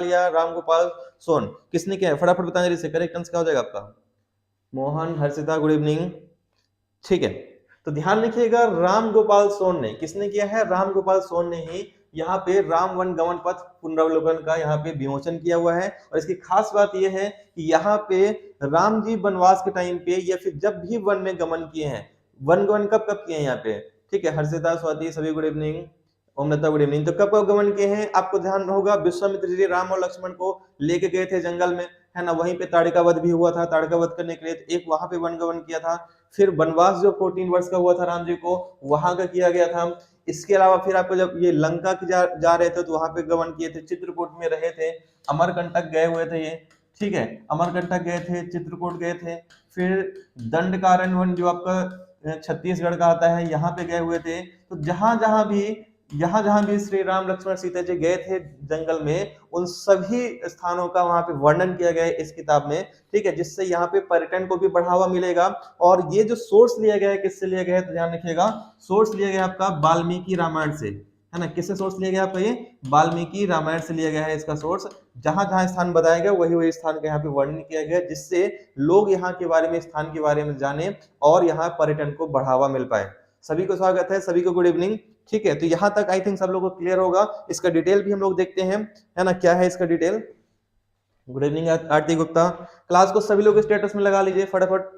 लिया राम गोपाल सोन, किसने किया है? फटाफट बताएं जल्दी से, करेक्ट आंसर क्या हो जाएगा आपका? Mohan, Harshita, good evening. ठीक है, तो ध्यान रखिएगा राम गोपाल सोन ने, किसने किया है? राम गोपाल सोन ने ही यहाँ पे राम वन गमन पथ पुनरावलोकन का यहाँ पे विमोचन किया हुआ है। और इसकी खास बात यह है कि यहाँ पे राम जी वनवास के टाइम पे या फिर जब भी वन में गमन किए हैं, वन गमन कब कब किए हैं यहाँ पे? ठीक है, हर्षिता, स्वाति, सभी गुड इवनिंग, ओमलता गुड इवनिंग। तो कब कब गमन किए हैं आपको ध्यान होगा, विश्वामित्र जी राम और लक्ष्मण को लेके गए थे जंगल में, है ना, वहीं पे ताड़का वध भी हुआ था, ताड़का वध करने के लिए एक वहां पे वन गमन किया था। फिर वनवास जो 14 वर्ष का हुआ था राम जी को, वहां का किया गया था। इसके अलावा फिर आपको जब ये लंका की जा रहे थे तो वहां पे गमन किए थे, चित्रकूट में रहे थे, अमरकंटक गए हुए थे ये, ठीक है, अमरकंटक गए थे, चित्रकूट गए थे, फिर दंडकारण्य जो आपका छत्तीसगढ़ का आता है यहाँ पे गए हुए थे। तो जहां जहां भी श्री राम लक्ष्मण सीता जी गए थे जंगल में, उन सभी स्थानों का वहां पे वर्णन किया गया है इस किताब में, ठीक है, जिससे यहाँ पे पर्यटन को भी बढ़ावा मिलेगा। और ये जो सोर्स लिया गया है किससे लिया गया है तो ध्यान रखिएगा, सोर्स लिया गया है आपका वाल्मीकि रामायण से, है ना, किससे सोर्स लिया गया आपका? ये वाल्मीकि रामायण से लिया गया है इसका सोर्स। जहां जहां स्थान बताया गया वही वही स्थान का यहाँ पे वर्णन किया गया, जिससे लोग यहाँ के बारे में, स्थान के बारे में जाने और यहाँ पर्यटन को बढ़ावा मिल पाए। सभी को स्वागत है, सभी को गुड इवनिंग। ठीक है, तो यहाँ तक आई थिंक सब लोगों को क्लियर होगा। इसका डिटेल भी हम लोग देखते हैं, है ना, क्या है इसका detail. Good evening Aarti Gupta, class को सभी लोग स्टेटस में लगा लीजिए फटाफट।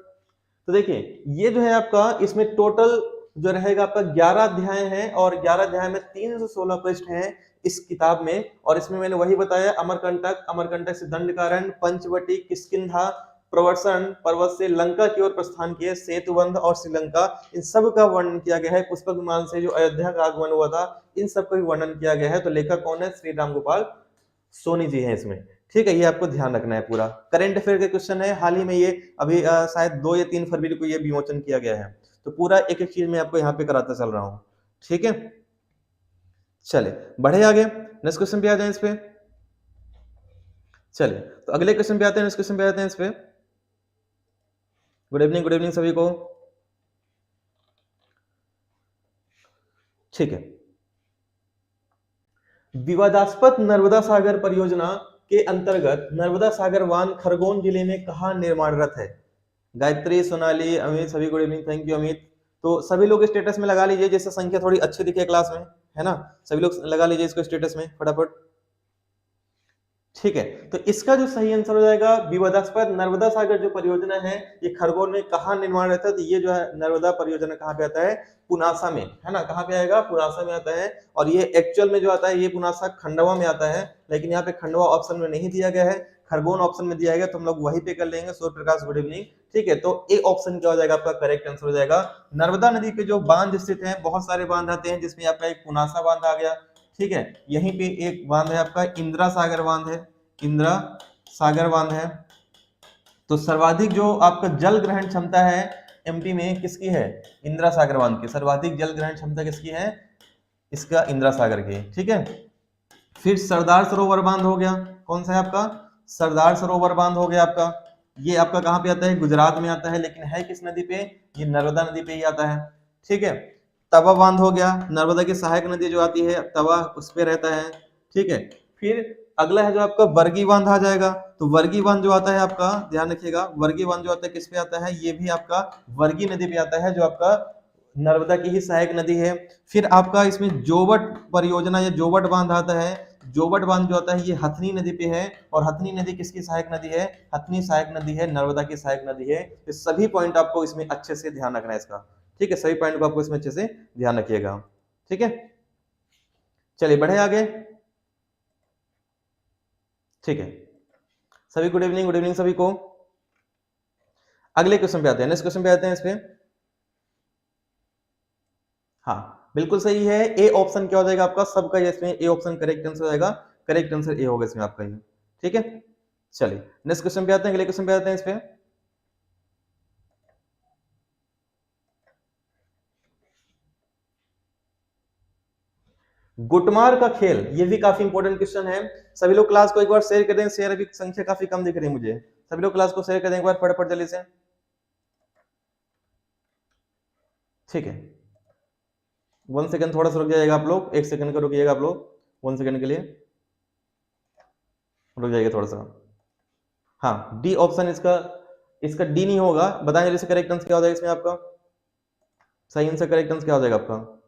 तो देखिए ये जो है आपका, इसमें टोटल जो रहेगा आपका 11 अध्याय हैं, और 11 अध्याय में 316 पृष्ठ हैं इस किताब में। और इसमें मैंने वही बताया, अमरकंटक, अमरकंटक से दंडकारण्य, पंचवटी, किष्किंधा, प्रवर्षण पर्वत से लंका की ओर प्रस्थान किए, सेतुबंध और श्रीलंका, इन सब का वर्णन किया गया है। पुष्पक विमान से जो अयोध्या का आगमन हुआ था, इन सब का भी वर्णन किया गया है। तो लेखक कौन है? श्री राम गोपाल सोनी जी है इसमें, ठीक है, ये आपको ध्यान रखना है। पूरा करंट अफेयर के क्वेश्चन है, हाल ही में ये अभी शायद 2 या 3 फरवरी को ये विमोचन किया गया है। तो पूरा एक एक चीज मैं आपको यहाँ पे कराता चल रहा हूँ, ठीक है। चले बढ़े आगे, नेक्स्ट क्वेश्चन पे आ जाए इस पे। चलिए तो अगले क्वेश्चन पे आते हैं, नेक्स्ट क्वेश्चन पे आते हैं इस पे। गुड इवनिंग सभी को। ठीक है, विवादास्पद नर्मदा सागर परियोजना के अंतर्गत नर्मदा सागर बांध खरगोन जिले में कहां निर्माणरत है? गायत्री, सोनाली, अमित, सभी good evening, thank you Amit. तो सभी लोग स्टेटस में लगा लीजिए जिससे संख्या थोड़ी अच्छी दिखे क्लास में, है ना, सभी लोग लगा लीजिए इसको स्टेटस में फटाफट। ठीक है, तो इसका जो सही आंसर हो जाएगा, विवादास्पद नर्मदा सागर जो परियोजना है, ये खरगोन में कहाँ निर्माण रहता है? तो ये जो है नर्मदा परियोजना कहाँ पे आता है? पुनासा में, है ना, कहाँ पे आएगा? पुनासा में आता है। और ये एक्चुअल में जो आता है ये पुनासा खंडवा में आता है, लेकिन यहाँ पे खंडवा ऑप्शन में नहीं दिया गया है, खरगोन ऑप्शन में दिया गया, तो हम लोग वहीं पे कर लेंगे। Surya Prakash good evening. ठीक है, तो ए ऑप्शन क्या हो जाएगा आपका? करेक्ट आंसर हो जाएगा। नर्मदा नदी पे जो बांध स्थित है, बहुत सारे बांध आते हैं, जिसमें आपका एक पुनासा बांध आ गया, ठीक है, यहीं पे एक बांध है आपका इंदिरा सागर बांध है, इंदिरा सागर बांध है। तो सर्वाधिक जो आपका जल ग्रहण क्षमता है एमपी में किसकी है? इंदिरा सागर बांध की। सर्वाधिक जल ग्रहण क्षमता किसकी है? इसका इंदिरा सागर की, ठीक है। फिर सरदार सरोवर बांध हो गया, कौन सा है आपका? सरदार सरोवर बांध हो गया आपका। ये आपका कहाँ पे आता है? गुजरात में आता है, लेकिन है किस नदी पे? ये नर्मदा नदी पे ही आता है, ठीक है। तवा बांध हो गया, नर्मदा की सहायक नदी जो आती है तवा, उस पे रहता है, ठीक है। फिर अगला है जो आपका वर्गी बांध आ जाएगा। तो वर्गी बांध जो आता है आपका, ध्यान रखिएगा, वर्गी बांध जो आता है किस पे आता है? ये भी आपका वर्गी नदी पे आता है, जो आपका नर्मदा की ही सहायक नदी है। फिर आपका इसमें जोवट परियोजना या जोवट बांध आता है। जोवट बांध जो आता है ये हथनी नदी पे है, और हथनी नदी किसकी सहायक नदी है? हथनी सहायक नदी है, नर्मदा की सहायक नदी है। ये सभी पॉइंट आपको इसमें अच्छे से ध्यान रखना है इसका, ठीक है, सभी पॉइंट को आपको इसमें अच्छे से ध्यान रखिएगा, ठीक है। चलिए बढ़े आगे, ठीक है, सभी गुड इवनिंग सभी को। अगले क्वेश्चन पे आते हैं, नेक्स्ट क्वेश्चन पे आते हैं इस पे। हाँ बिल्कुल सही है, ए ऑप्शन क्या हो जाएगा आपका? सबका इसमें ए ऑप्शन करेक्ट आंसर हो जाएगा, करेक्ट आंसर ए होगा इसमें आपका ये, ठीक है। चलिए नेक्स्ट क्वेश्चन पे आते हैं, अगले क्वेश्चन पे आते हैं इस पे। गुटमार का खेल, ये भी काफी इंपॉर्टेंट क्वेश्चन है। सभी लोग क्लास को एक बार शेयर कर दें, शेयर अभी संख्या काफी कम दिख रही है मुझे, सभी लोग क्लास को शेयर कर दें एक बार फटाफट जल्दी से, ठीक है। 1 सेकंड थोड़ा सा रुक जाएगा आप लोग, 1 सेकंड का रुकिएगा आप लोग, 1 सेकंड के लिए। रुक जाइए थोड़ा सा। हाँ, डी ऑप्शन इसका, इसका डी नहीं होगा। बताएं जल्दी से करेक्ट आंसर क्या हो जाएगा इसमें आपका, सही आंसर करेक्ट आंसर क्या हो जाएगा आपका।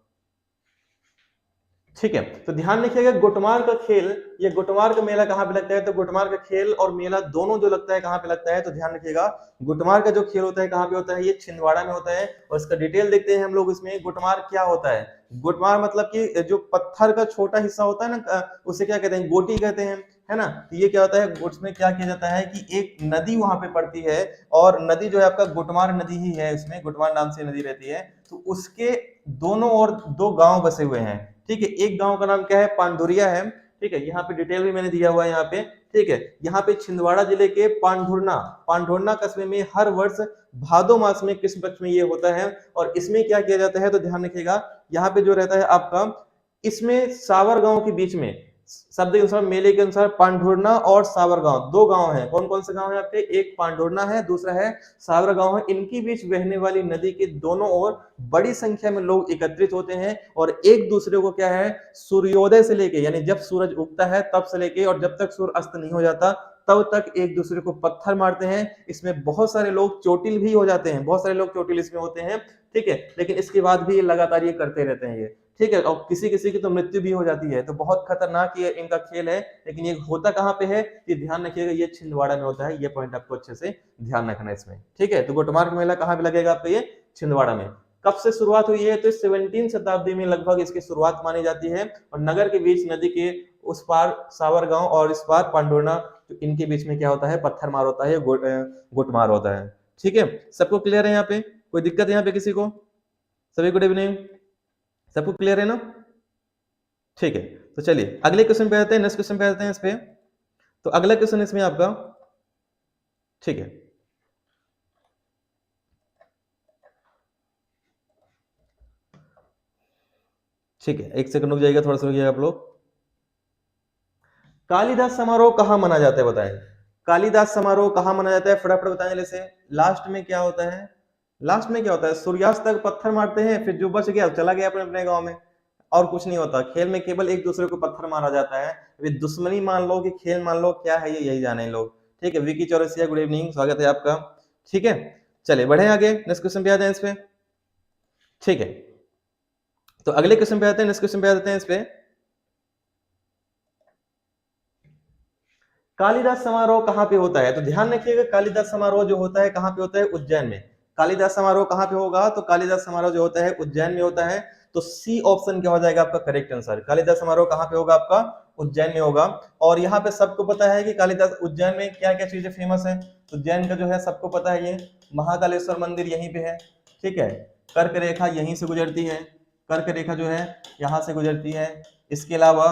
ठीक है, तो ध्यान रखिएगा गुटमार का खेल, ये गुटमार का मेला कहाँ पे लगता है, तो गुटमार का खेल और मेला दोनों जो लगता है कहाँ पे लगता है, तो ध्यान रखिएगा गुटमार का जो खेल होता है कहाँ पे होता है, ये छिंदवाड़ा में होता है। और इसका डिटेल देखते हैं हम लोग इसमें। गुटमार क्या होता है, गुटमार मतलब कि जो पत्थर का छोटा हिस्सा होता है ना, उसे क्या कहते हैं, गोटी कहते हैं, है ना। तो ये क्या होता है, उसमें क्या किया जाता है कि एक नदी वहां पे पड़ती है, और नदी जो है आपका गुटमार नदी ही है, इसमें गुटमार नाम से नदी रहती है। तो उसके दोनों ओर दो गांव बसे हुए हैं। ठीक है, एक गांव का नाम क्या है, पांडुरिया है। ठीक है, यहाँ पे डिटेल भी मैंने दिया हुआ है यहाँ पे। ठीक है, यहाँ पे छिंदवाड़ा जिले के पांढुरना कस्बे में हर वर्ष भादो मास में कृष्ण पक्ष में ये होता है। और इसमें क्या किया जाता है, तो ध्यान रखिएगा, यहाँ पे जो रहता है आपका, इसमें सावर गांव के बीच में, शब्द के अनुसार मेले के अनुसार पांढुरना और सावर गांव दो गांव हैं। कौन कौन से गांव है आपके, एक पांढुरना है, दूसरा है सावर गांव है। इनके बीच बहने वाली नदी के दोनों ओर बड़ी संख्या में लोग एकत्रित होते हैं, और एक दूसरे को क्या है, सूर्योदय से लेके, यानी जब सूरज उगता है तब से लेके और जब तक सूर्य अस्त नहीं हो जाता तब तक एक दूसरे को पत्थर मारते हैं। इसमें बहुत सारे लोग चोटिल भी हो जाते हैं, बहुत सारे लोग चोटिल इसमें होते हैं। ठीक है, लेकिन इसके बाद भी ये लगातार ये करते रहते हैं ये। ठीक है, और किसी किसी की तो मृत्यु भी हो जाती है। तो बहुत खतरनाक ये इनका खेल है। लेकिन ये होता कहाँ पे है, ये ध्यान रखिएगा, ये छिंदवाड़ा में होता है। ये पॉइंट आपको अच्छे से ध्यान रखना है इसमें। ठीक है, तो गोटमार का मेला कहाँ पे लगेगा आपका, ये छिंदवाड़ा में। कब से शुरुआत हुई है, तो 17 शताब्दी में लगभग इसकी शुरुआत मानी जाती है। और नगर के बीच नदी के उस पार सावर गांव और इस पार पांडुरना, तो इनके बीच में क्या होता है, पत्थर मार होता है, गोटमार होता है। ठीक है, सबको क्लियर है यहाँ पे, कोई दिक्कत है यहाँ पे किसी को, सभी गुड इवनिंग, सबको क्लियर है ना। ठीक है, तो चलिए अगले क्वेश्चन पे आते हैं, नेक्स्ट क्वेश्चन पे आते हैं इस पे। तो अगला क्वेश्चन इसमें आपका, ठीक है, ठीक है, एक सेकंड रुक जाइएगा, थोड़ा सा रुकिएगा आप लोग। कालिदास समारोह कहां मना जाता है, बताएं कालिदास समारोह कहां मना जाता है, फटाफट बताएं जल्दी से। लास्ट में क्या होता है, लास्ट में क्या होता है, सूर्यास्त तक पत्थर मारते हैं, फिर जो बच गया चला गया अपने अपने गांव में, और कुछ नहीं होता। खेल में केवल एक दूसरे को पत्थर मारा जाता है। वे दुश्मनी मान लो कि खेल मान लो, क्या है ये यही जाने लोग। ठीक है, विकी चौरसिया गुड इवनिंग, स्वागत है आपका। ठीक है, चलिए बढ़े आगे, नेक्स्ट क्वेश्चन पे आ जाए इस पे। ठीक है, तो अगले क्वेश्चन पे आते हैं, नेक्स्ट क्वेश्चन पे आ जाते हैं इस पे। कालिदास समारोह कहाँ पे होता है, तो ध्यान रखिएगा, कालिदास समारोह जो होता है कहाँ पे होता है, उज्जैन में। कालिदास समारोह कहाँ पे होगा, तो कालिदास समारोह जो होता है उज्जैन में होता है। तो सी ऑप्शन क्या हो जाएगा आपका करेक्ट आंसर। कालिदास समारोह कहाँ पे होगा आपका, उज्जैन में होगा। और यहाँ पे सबको पता है कि कालिदास उज्जैन में क्या क्या चीजें फेमस है। उज्जैन का जो है सबको पता है, ये महाकालेश्वर मंदिर यहीं पे है। ठीक है, कर्क रेखा यहीं से गुजरती है, कर्क रेखा जो है यहाँ से गुजरती है। इसके अलावा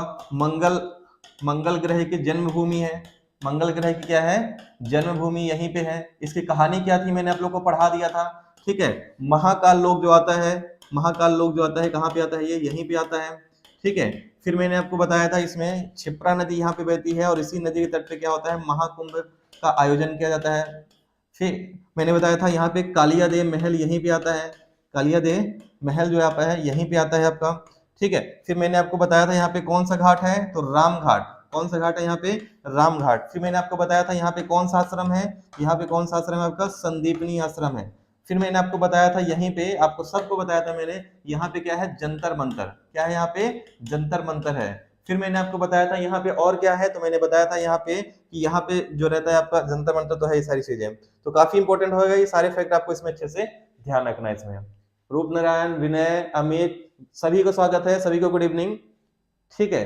मंगल ग्रह की जन्मभूमि है, मंगल ग्रह की क्या है, जन्मभूमि यहीं पे है। इसकी कहानी क्या थी, मैंने आप लोग को पढ़ा दिया था। ठीक है, महाकाल लोक जो आता है, महाकाल लोक जो आता है कहाँ पे आता है, ये यहीं पे आता है। ठीक है, फिर मैंने आपको बताया था इसमें क्षिप्रा नदी यहाँ पे बहती है, और इसी नदी के तट पे क्या होता है, महाकुंभ का आयोजन किया जाता है। फिर मैंने बताया था यहाँ पे कालियादेव महल यहीं पे आता है, कालियादेव महल जो आता है यहीं पे आता है आपका। ठीक है, फिर मैंने आपको बताया था यहाँ पे कौन सा घाट है, तो राम घाट। कौन सा घाट है यहाँ पे, राम घाट। फिर मैंने आपको बताया था यहाँ पे कौन सा आश्रम है, यहाँ पे कौन सा आश्रम है आपका, संदीपनी आश्रम है। फिर मैंने आपको बताया था यहीं पे, आपको सबको बताया था मैंने, यहाँ पे क्या है, जंतर मंतर। क्या है यहाँ पे, जंतर मंतर है। फिर मैंने आपको बताया था यहाँ पे और क्या है, तो मैंने बताया था यहाँ पे कि यहाँ पे जो रहता है आपका जंतर मंतर, तो है ये सारी चीजें। तो काफी इंपॉर्टेंट होगा ये सारे फैक्ट, आपको इसमें अच्छे से ध्यान रखना है इसमें। रूप नारायण, विनय, अमित, सभी को स्वागत है, सभी को गुड इवनिंग। ठीक है,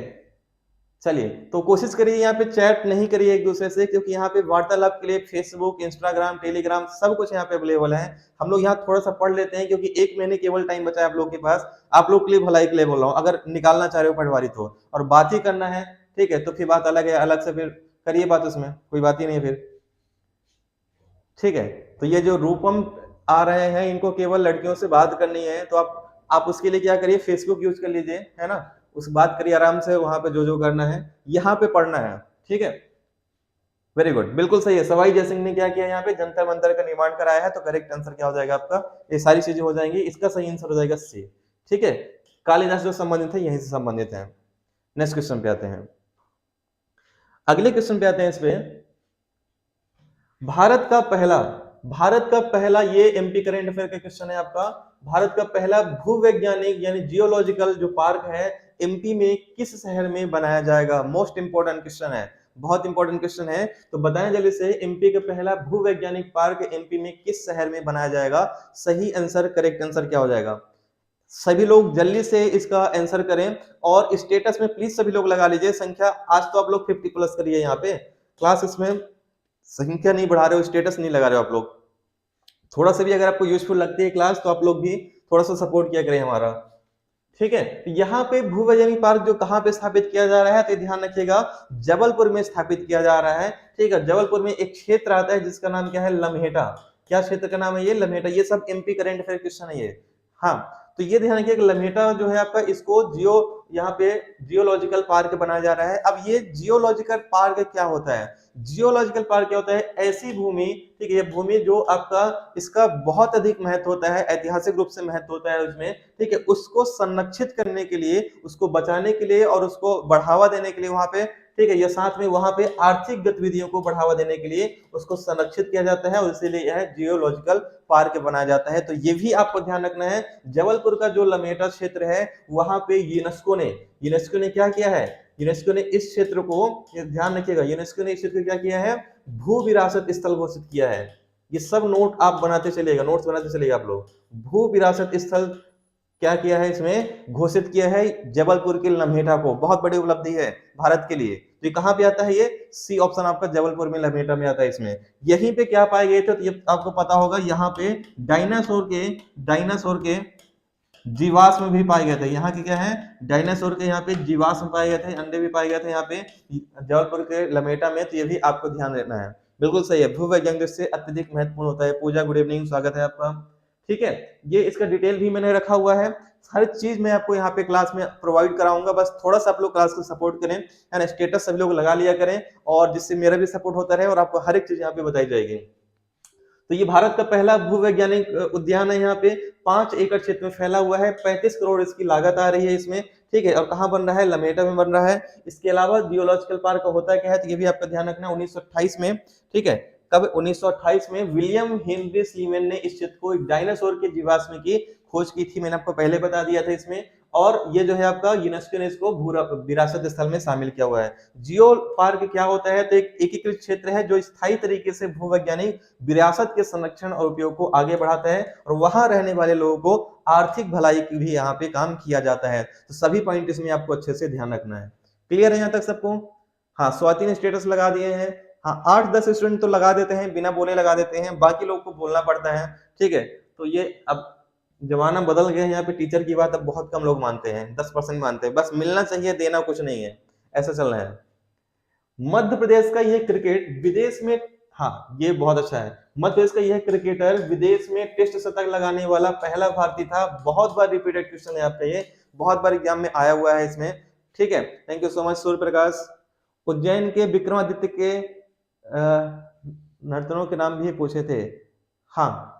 चलिए तो कोशिश करिए यहाँ पे चैट नहीं करिए एक दूसरे से, क्योंकि यहाँ पे वार्तालाप के लिए फेसबुक, इंस्टाग्राम, टेलीग्राम सब कुछ यहाँ पे अवेलेबल है। हम लोग यहाँ थोड़ा सा पढ़ लेते हैं, क्योंकि 1 महीने केवल टाइम बचा है आप लोग के पास। आप लोग के लिए भलाई के लिए बोल रहा हूँ, अगर निकालना चाह रहे हो पटवारी तो, और बात ही करना है, ठीक है, तो फिर बात अलग है, अलग से फिर करिए बात, उसमें कोई बात ही नहीं है फिर। ठीक है, तो ये जो रूपम आ रहे हैं, इनको केवल लड़कियों से बात करनी है, तो आप उसके लिए क्या करिए, फेसबुक यूज कर लीजिए, है ना, उस बात करिए आराम से, वहां पे जो जो करना है यहाँ पे पढ़ना है। ठीक है, वेरी गुड, बिल्कुल सही है। सवाई जयसिंह ने क्या किया, यहाँ पे जंतर मंतर का निर्माण कराया है। तो करेक्ट आंसर क्या हो जाएगा आपका, ये सारी चीजें हो जाएंगी, इसका सही आंसर हो जाएगा सी। ठीक है, कालिदास जो संबंधित है यहीं से संबंधित है। नेक्स्ट क्वेश्चन पे आते हैं। अगले क्वेश्चन पे आते हैं। इस पे भारत का पहला ये एमपी करेंट अफेयर का क्वेश्चन है आपका। भारत का पहला भूवैज्ञानिक यानी जियोलॉजिकल जो पार्क है एमपी में किस शहर में बनाया जाएगा? मोस्ट इंपोर्टेंट क्वेश्चन है, बहुत इंपॉर्टेंट क्वेश्चन है। तो बताएं जल्दी से, एमपी का पहला भूवैज्ञानिक पार्क एमपी में किस शहर में बनाया जाएगा? सही आंसर, करेक्ट आंसर क्या हो जाएगा? सभी लोग जल्दी से इसका आंसर करें और स्टेटस में प्लीज सभी लोग लगा लीजिए संख्या। आज तो आप लोग 50 प्लस करिए यहाँ पे क्लास, इसमें संख्या नहीं बढ़ा रहे हो, स्टेटस नहीं लगा रहे हो आप लोग। थोड़ा सा भी अगर आपको यूजफुल लगती है क्लास तो आप लोग भी थोड़ा सा सपोर्ट किया करें हमारा, ठीक है। तो यहाँ पे भूवैज्ञानिक पार्क जो कहाँ पे स्थापित किया जा रहा है, तो ध्यान रखिएगा जबलपुर में स्थापित किया जा रहा है, ठीक है। जबलपुर में एक क्षेत्र आता है जिसका नाम क्या है? लम्हेटा। क्या क्षेत्र का नाम है? ये लम्हेटा। ये सब एमपी करेंट अफेयर क्वेश्चन है ये। हाँ, तो ये ध्यान रखिए लम्हेटा जो है आपका, इसको यहाँ पे जियोलॉजिकल पार्क बनाया जा रहा है। अब ये जियोलॉजिकल पार्क क्या होता है? जियोलॉजिकल पार्क क्या होता है? ऐसी भूमि, ठीक है, ये भूमि जो आपका इसका बहुत अधिक महत्व होता है, ऐतिहासिक रूप से महत्व होता है उसमें, ठीक है, उसको संरक्षित करने के लिए, उसको बचाने के लिए और उसको बढ़ावा देने के लिए वहां पे, ठीक है, यह साथ में वहां पे आर्थिक गतिविधियों को बढ़ावा देने के लिए उसको संरक्षित किया जाता है और इसीलिए यह जियोलॉजिकल पार्क बनाया जाता है। तो ये भी आपको ध्यान रखना है, जबलपुर का जो लम्हेटा क्षेत्र है वहां पे यूनेस्को ने क्या किया है? यूनेस्को ने इस क्षेत्र को, ध्यान रखिएगा, यूनेस्को ने इस क्षेत्र को क्या किया है? भू विरासत स्थल घोषित किया है। ये सब नोट आप बनाते चलिएगा, नोट्स बनाते चलिएगा आप लोग। भू विरासत स्थल क्या किया है? इसमें घोषित किया है जबलपुर के लम्हेटा को। बहुत बड़ी उपलब्धि है भारत के लिए। तो कहां पे आता है? ये सी ऑप्शन आपका जबलपुर में, लम्हेटा में आता है। इसमें यहीं पे क्या पाए गए थे? तो ये आपको पता होगा, यहाँ पे डायनासोर के जीवाश्म भी पाए गए थे। यहाँ के क्या है? डायनासोर के यहाँ पे जीवाश्म पाए गए थे, अंडे भी पाए गए थे यहाँ पे जबलपुर के लम्हेटा में। तो ये भी आपको ध्यान रखना है। बिल्कुल सही है, भूवैज्ञानिक दृष्टि से अत्यधिक महत्वपूर्ण होता है। पूजा, गुड इवनिंग, स्वागत है आपका, ठीक है। ये इसका डिटेल भी मैंने रखा हुआ है, हर चीज मैं आपको यहाँ पे क्लास में प्रोवाइड कराऊंगा। बस थोड़ा सा आप लोग क्लास को सपोर्ट करें, है ना, स्टेटस सभी लोग लगा लिया करें और जिससे मेरा भी सपोर्ट होता रहे और आपको हर एक चीज यहाँ पे बताई जाएगी। तो ये भारत का पहला भूवैज्ञानिक उद्यान है, यहाँ पे 5 एकड़ क्षेत्र में फैला हुआ है, 35 करोड़ इसकी लागत आ रही है इसमें, ठीक है। और कहाँ बन रहा है? लम्हेटा में बन रहा है। इसके अलावा जियोलॉजिकल पार्क का होता क्या है, तो ये भी आपका ध्यान रखना, 1928 में, ठीक है। कब? 1928 में विलियम हेनरी स्लीमैन ने इस क्षेत्र को डायनासोर के जीवाश्म की खोज की थी। मैंने आपको पहले बता दिया था इसमें। और ये जो है आपका यूनेस्को ने इसको भू विरासत स्थल में शामिल किया हुआ है। जियो पार्क क्या होता है? तो एक एकीकृत क्षेत्र है जो स्थायी तरीके से भूवैज्ञानिक विरासत के संरक्षण और उपयोग को आगे बढ़ाता है और वहां रहने वाले लोगों को आर्थिक भलाई की भी यहाँ पे काम किया जाता है। तो सभी पॉइंट इसमें आपको अच्छे से ध्यान रखना है। क्लियर है यहाँ तक सबको? हाँ, स्वाति ने स्टेटस लगा दिए हैं। हाँ, 8-10 स्टूडेंट तो लगा देते हैं, बिना बोले लगा देते हैं, बाकी लोग को बोलना पड़ता है, ठीक है। तो ये अब जमाना बदल गया है, यहाँ पे टीचर की बात अब बहुत कम लोग मानते हैं, 10% मानते हैं। बस मिलना चाहिए, देना कुछ नहीं है, ऐसा चल रहा है। मध्य प्रदेश का यह क्रिकेट विदेश में, हाँ ये बहुत अच्छा है, मध्य प्रदेश का यह क्रिकेटर विदेश में टेस्ट शतक लगाने वाला पहला भारतीय था। बहुत बार रिपीटेड क्वेश्चन है आपका, ये बहुत बार एग्जाम में आया हुआ है इसमें, ठीक है। Thank you so much Surya Prakash. Ujjain के विक्रमादित्य के नर्तनों के नाम भी पूछे थे, हाँ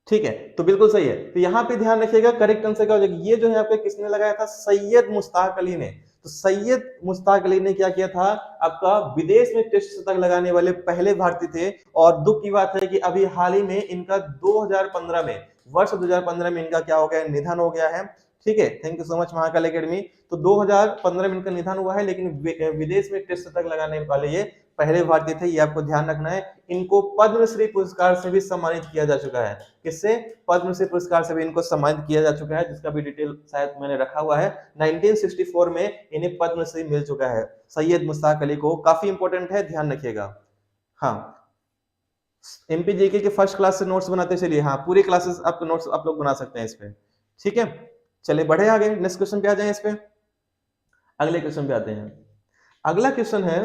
ठीक है, तो बिल्कुल सही है। तो यहाँ पे ध्यान रखिएगा करेक्ट आंसर क्या हो जाएगा। ये जो है आपका किसने लगाया था? सैयद मुश्ताक अली ने। तो सैयद मुश्ताक अली ने क्या किया था? आपका विदेश में टेस्ट शतक लगाने वाले पहले भारतीय थे। और दुख की बात है कि अभी हाल ही में इनका 2015 में, वर्ष 2015 में इनका क्या हो गया? निधन हो गया है, ठीक है। Thank you so much Mahakal academy. तो 2015 में इनका निधन हुआ है, लेकिन विदेश में टेस्ट शतक लगाने वाले ये पहले भारतीय थे, ये आपको ध्यान रखना है। इनको पद्मश्री पुरस्कार से भी सम्मानित किया जा चुका है। किससे? पद्मश्री पुरस्कार से भी इनको सम्मानित किया जा चुका है, जिसका भी डिटेल शायद मैंने रखा हुआ है। 1964 में इन्हें पद्मश्री मिल चुका है सैयद मुश्ताक अली को। काफी इंपॉर्टेंट है, ध्यान रखिएगा। हाँ, एमपीजीके के फर्स्ट क्लास से नोट्स बनाते चलिए। हाँ, पूरी क्लासेस आपके नोट्स आप लोग बना सकते हैं इस पे, ठीक है। चलिए बढ़े आगे, नेक्स्ट क्वेश्चन पे आ जाए। इस पे अगले क्वेश्चन पे आते हैं। अगला क्वेश्चन है,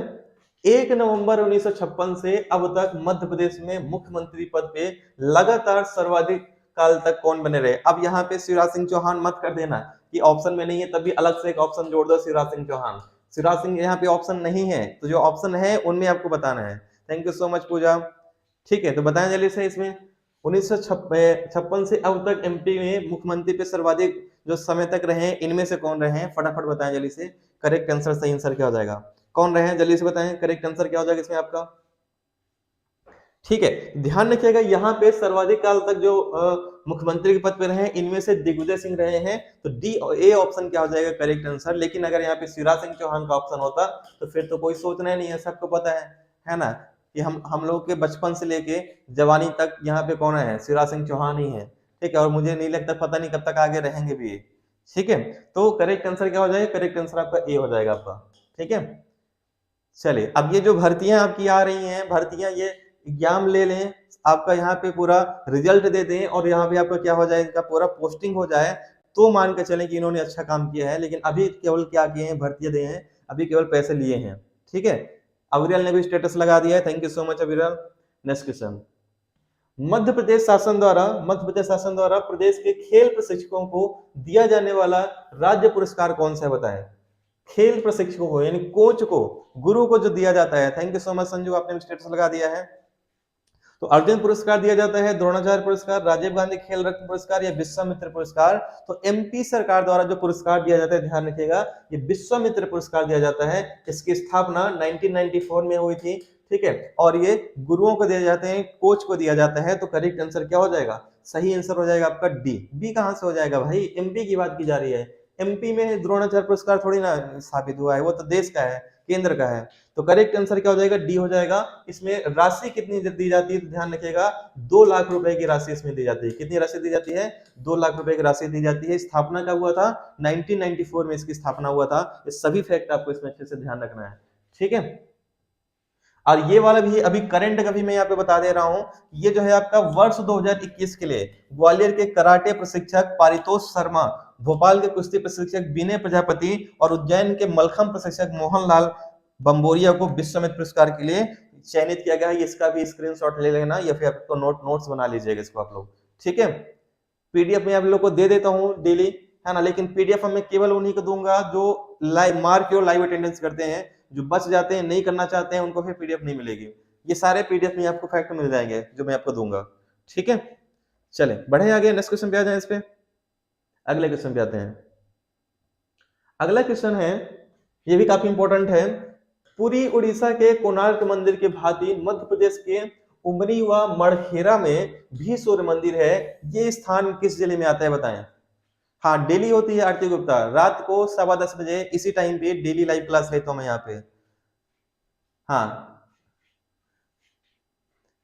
1 नवंबर 1956 से अब तक मध्य प्रदेश में मुख्यमंत्री पद पे लगातार सर्वाधिक काल तक कौन बने रहे? अब यहाँ पे शिवराज सिंह चौहान मत कर देना कि ऑप्शन में नहीं है, तभी अलग से एक ऑप्शन जोड़ दो शिवराज सिंह चौहान। शिवराज सिंह यहाँ पे ऑप्शन नहीं है, तो जो ऑप्शन है उनमें आपको बताना है। थैंक यू सो मच पूजा, ठीक है। तो बताएं जल्दी से, इसमें 1956 से अब तक एमपी में मुख्यमंत्री पे सर्वाधिक जो समय तक रहे, इनमें से कौन रहे हैं? फटाफट बताएं जल्दी से, करेक्ट आंसर, सही आंसर क्या हो जाएगा? कौन रहे हैं, जल्दी से बताएं, करेक्ट आंसर क्या हो जाएगा इसमें आपका। ठीक है, ध्यान रखिएगा यहाँ पे सर्वाधिक काल तक जो मुख्यमंत्री के पद पे रहे हैं इनमें से दिग्विजय सिंह रहे हैं, तो डी ए ऑप्शन क्या हो जाएगा करेक्ट आंसर। लेकिन अगर यहाँ पे शिवराज सिंह चौहान का ऑप्शन होता तो फिर तो कोई सोचना ही नहीं है, सबको पता है ना, कि हम लोग के बचपन से लेके जवानी तक यहाँ पे कौन है, शिवराज सिंह चौहान ही है। ठीक है, और मुझे नहीं लगता, पता नहीं कब तक आगे रहेंगे भी। ठीक है, तो करेक्ट आंसर क्या हो जाएगा, करेक्ट आंसर आपका ए हो जाएगा आपका। ठीक है, चलिए अब ये जो भर्तियां आपकी आ रही हैं, भर्तियां ये एग्जाम ले लें, आपका यहाँ पे पूरा रिजल्ट दे दें और यहाँ पे आपका क्या हो जाए, इनका पूरा पोस्टिंग हो जाए, तो मान के चलें कि इन्होंने अच्छा काम किया है। लेकिन अभी केवल क्या किए हैं, भर्तियां दिए हैं, अभी केवल पैसे लिए हैं। ठीक है, अविरल ने भी स्टेटस लगा दिया है, थैंक यू सो मच अविरल। नेक्स्ट क्वेश्चन, मध्य प्रदेश शासन द्वारा प्रदेश के खेल प्रशिक्षकों को दिया जाने वाला राज्य पुरस्कार कौन सा है, बताएं। खेल प्रशिक्षकों को यानी कोच को, गुरु को जो दिया जाता है, thank you so much Sanju, आपने स्टेटस लगा दिया है। तो अर्जुन पुरस्कार दिया जाता है, द्रोणाचार्य पुरस्कार, राजीव गांधी खेल रत्न पुरस्कार या विश्वामित्र पुरस्कार। तो एमपी सरकार द्वारा जो पुरस्कार दिया जाता है, ध्यान रखिएगा, ये विश्वामित्र पुरस्कार दिया जाता है। इसकी स्थापना 1994 में हुई थी। ठीक है, और ये गुरुओं को दिए जाते हैं, कोच को दिया जाता है। तो करेक्ट आंसर क्या हो जाएगा, सही आंसर हो जाएगा आपका डी। बी कहां से हो जाएगा भाई, एमपी की बात की जा रही है, एमपी में द्रोणाचार्य पुरस्कार थोड़ी ना स्थापित हुआ है, वो तो देश का है, केंद्र का है। तो करेक्ट आंसर क्या हो जाएगा, डी हो जाएगा। इसमें राशि कितनी दी जाती है, तो ध्यान रखिएगा 2 लाख रुपए की राशि इसमें दी जाती है। कितनी राशि दी जाती है, 2 लाख रुपए की राशि दी जाती है। स्थापना कब हुआ था, 1994 में इसकी स्थापना हुआ था। ये सभी फैक्ट आपको इसमें अच्छे से ध्यान रखना है। ठीक है, और ये वाला भी अभी करंट का भी मैं यहाँ पे बता दे रहा हूं। ये जो है आपका वर्ष 2021 के लिए ग्वालियर के कराटे प्रशिक्षक पारितोष शर्मा, भोपाल के कुश्ती प्रशिक्षक विनय प्रजापति और उज्जैन के मलखम प्रशिक्षक मोहनलाल बम्बोरिया को विश्वामित्र पुरस्कार के लिए चयनित किया गया है। इसका भी स्क्रीनशॉट ले लेना या फिर आपको नोट्स बना लीजिएगा इसको आप लोग। ठीक है, पीडीएफ में आप लोग को दे देता हूँ डेली, है ना, लेकिन पीडीएफ में केवल उन्हीं को दूंगा जो लाइव मार्क और लाइव अटेंडेंस करते हैं। जो बच जाते हैं, नहीं करना चाहते हैं, उनको फिर पीडीएफ नहीं मिलेगी। ये सारे पीडीएफ में आपको फैक्ट मिल जाएंगे जो मैं आपको दूंगा। ठीक है, चले बढ़े आगे, नेक्स्ट क्वेश्चन पे आ जाए। इस पे अगले क्वेश्चन पे आते हैं। अगला क्वेश्चन है, ये भी काफी इंपॉर्टेंट है। पुरी उड़ीसा के कोणार्क मंदिर के भांति मध्य प्रदेश के उमरी व मड़खेरा में भी सूर्य मंदिर है। ये स्थान किस जिले में आता है, बताएं। हाँ, डेली होती है आरती गुप्ता, रात को 10:15 बजे इसी टाइम पे डेली लाइव क्लास लेता हूं मैं यहाँ पे। हाँ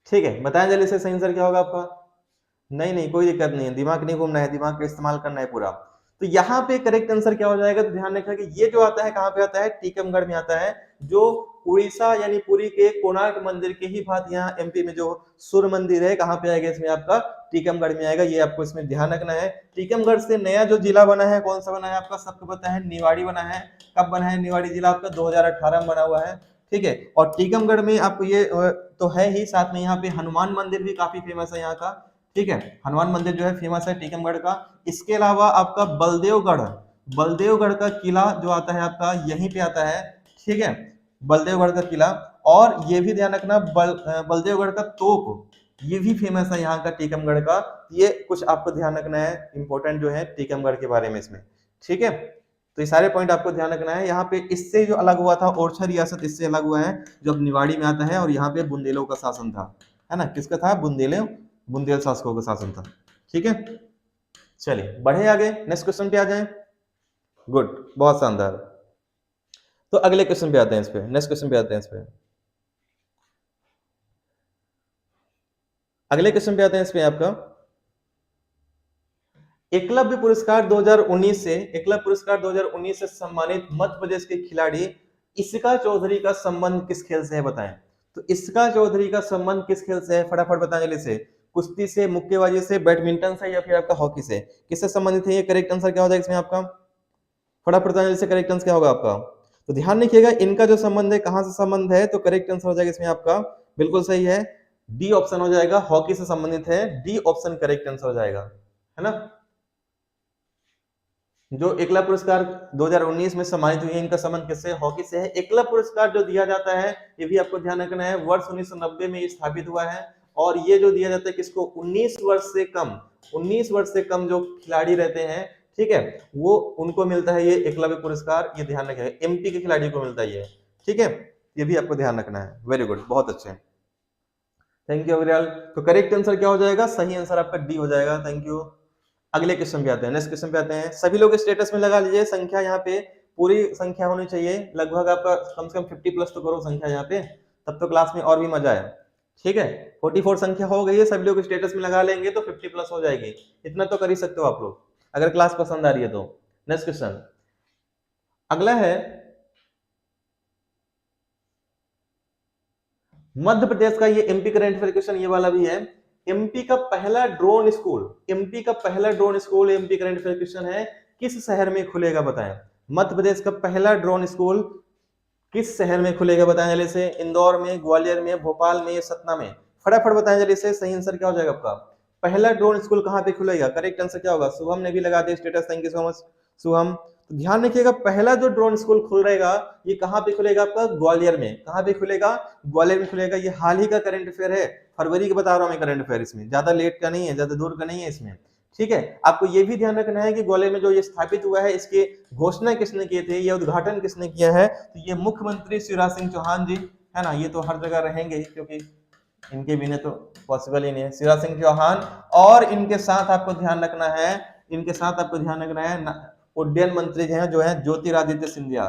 ठीक है, बताएं जल्दी से, सही आंसर क्या होगा आपका। नहीं कोई दिक्कत नहीं है, दिमाग नहीं घूमना है, दिमाग का इस्तेमाल करना है पूरा। तो यहाँ पे करेक्ट आंसर क्या हो जाएगा, तो ध्यान रखना कि ये जो आता है कहाँ पे आता है, टीकमगढ़ में आता है। जो उड़ीसा यानी पुरी के कोणार्क मंदिर के ही भांति यहाँ एमपी में जो सूर्य मंदिर है, कहाँ पे आएगा इसमें आपका, टीकमगढ़ में आएगा। ये आपको इसमें ध्यान रखना है। टीकमगढ़ से नया जो जिला बना है, कौन सा बना है आपका, सबको पता है, निवाड़ी बना है। कब बना है निवाड़ी जिला आपका, 2018 में बना हुआ है। ठीक है, और टीकमगढ़ में आपको ये तो है ही, साथ में यहाँ पे हनुमान मंदिर भी काफी फेमस है यहाँ का। ठीक है, हनुमान मंदिर जो है फेमस है टीकमगढ़ का। इसके अलावा आपका बलदेवगढ़ का किला जो आता है आपका यहीं पे आता है। ठीक है, बलदेवगढ़ का किला, और ये भी ध्यान रखना बलदेवगढ़ का तोप, ये भी फेमस है यहाँ का टीकमगढ़ का। ये कुछ आपको ध्यान रखना है, इंपॉर्टेंट जो है टीकमगढ़ के बारे में इसमें। ठीक है, तो ये सारे पॉइंट आपको ध्यान रखना है। यहाँ पे इससे जो अलग हुआ था ओरछा रियासत, इससे अलग हुआ है जो अब निवाड़ी में आता है, और यहाँ पे बुंदेलों का शासन था, है ना, किसका था, बुंदेल शासकों का शासन था। ठीक है, चलिए बढ़े आगे, नेक्स्ट क्वेश्चन पे आ जाएं। गुड, बहुत शानदार। तो अगले क्वेश्चन पे आते हैं, इस पे नेक्स्ट क्वेश्चन पे आते हैं, इस पे अगले क्वेश्चन पे आते हैं। इस पे आपका एकलव्य पुरस्कार 2019 से सम्मानित मध्य प्रदेश के खिलाड़ी इसका चौधरी का संबंध किस खेल से है, बताएं। तो इसका चौधरी का संबंध किस खेल से है, फटाफट बताएं जल्दी से। कुश्ती से, मुक्केबाजी से, बैडमिंटन से, या फिर आपका हॉकी से, किससे संबंधित है ये, करेक्ट आंसर क्या हो जाएगा इसमें आपका, फटाफट बताएं जल्दी से, करेक्ट आंसर क्या होगा आपका। तो ध्यान रखिएगा, इनका जो संबंध है, कहां से संबंध है, तो करेक्ट आंसर हो जाएगा इसमें आपका, बिल्कुल सही है, डी ऑप्शन हो जाएगा, हॉकी से संबंधित है, डी ऑप्शन करेक्ट आंसर हो जाएगा, है ना। जो एकलव्य पुरस्कार 2019 में सम्मानित हुई है, इनका संबंध किससे, हॉकी से है। एकलव्य पुरस्कार जो दिया जाता है, ये भी आपको ध्यान रखना है, वर्ष 1990 में स्थापित हुआ है। और ये जो दिया जाता है किसको, 19 वर्ष से कम जो खिलाड़ी रहते हैं, ठीक है, वो उनको मिलता है ये एकलव्य पुरस्कार, ये ध्यान रखिएगा, एमपी के खिलाड़ी को मिलता है ये। ठीक है, ये भी आपको ध्यान रखना है। वेरी गुड, बहुत अच्छे, थैंक यू अग्रवाल। तो करेक्ट आंसर क्या हो जाएगा, सही आंसर आपका डी हो जाएगा। Thank you. अगले क्वेश्चन पे आते हैं, नेक्स्ट क्वेश्चन पे आते हैं। सभी लोग स्टेटस में लगा लीजिए, संख्या यहाँ पे पूरी संख्या होनी चाहिए, लगभग आपका कम से कम 50 प्लस तो करो संख्या यहाँ पे, तब तो क्लास में और भी मजा है। ठीक है, 44 संख्या हो गई है, सभी लोग स्टेटस में लगा लेंगे तो 50 प्लस हो जाएगी। इतना तो कर ही सकते हो आप लोग, अगर क्लास पसंद आ रही है तो। नेक्स्ट क्वेश्चन अगला है, मध्य प्रदेश का, ये एमपी करंट अफेयर क्वेश्चन ये वाला भी है। एमपी का पहला ड्रोन स्कूल, एमपी का पहला drone school, MP current affair question है, किस शहर में खुलेगा बताएं। मध्य प्रदेश का पहला ड्रोन स्कूल किस शहर में खुलेगा बताएं जल्दी से, इंदौर में, ग्वालियर में, भोपाल में, सतना में, फटाफट बताएं जल्दी से। सही आंसर क्या हो जाएगा आपका, पहला ड्रोन स्कूल कहां पे खुलेगा, करेक्ट आंसर क्या होगा। शुभम ने भी लगा दिया status, thank you so much Shubham. तो ध्यान रखिएगा, पहला जो ड्रोन स्कूल खुल रहेगा ये कहां पे खुलेगा आपका, ग्वालियर में। कहां पे खुलेगा, ग्वालियर में खुलेगा। ये हाल ही का करंट अफेयर है, फरवरी के बता रहा हूं मैं करंट अफेयर, इसमें ज्यादा लेट का नहीं है, ज्यादा दूर का नहीं है इसमें। ठीक है, आपको ये भी ध्यान रखना है कि ग्वालियर में जो ये स्थापित हुआ है, इसके घोषणा किसने किए थे, ये उद्घाटन किसने किया है, तो ये मुख्यमंत्री शिवराज सिंह चौहान जी है ना। ये तो हर जगह रहेंगे क्योंकि इनके बिना तो पॉसिबल ही नहीं है, शिवराज सिंह चौहान। और इनके साथ आपको ध्यान रखना है, इनके साथ आपको ध्यान रखना है उड्डयन मंत्री जो है ज्योतिरादित्य सिंधिया,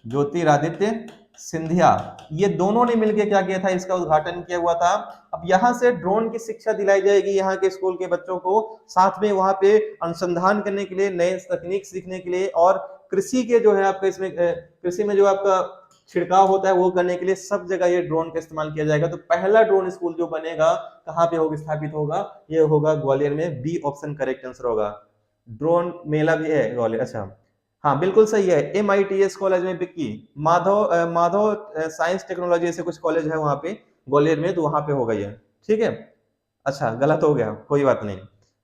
ज्योतिरादित्य सिंधिया, ये दोनों ने मिलकर क्या किया था, इसका उद्घाटन किया हुआ था। अब यहाँ से ड्रोन की शिक्षा दिलाई जाएगी यहाँ के स्कूल के बच्चों को, साथ में वहां पे अनुसंधान करने के लिए, नए तकनीक सीखने के लिए, और कृषि के जो है आपका इसमें कृषि में जो आपका छिड़काव होता है वो करने के लिए, सब जगह ये ड्रोन का इस्तेमाल किया जाएगा। तो पहला ड्रोन स्कूल जो बनेगा कहाँ पे होगा, स्थापित होगा, ये होगा ग्वालियर में। बी ऑप्शन करेक्ट आंसर होगा। ड्रोन मेला भी है ग्वालियर, अच्छा हाँ बिल्कुल सही है। MITS कॉलेज में बिक्की, माधव साइंस टेक्नोलॉजी ऐसे कुछ कॉलेज है वहां पे ग्वालियर में, तो वहां पे होगा ये। ठीक है, अच्छा गलत हो गया, कोई बात नहीं।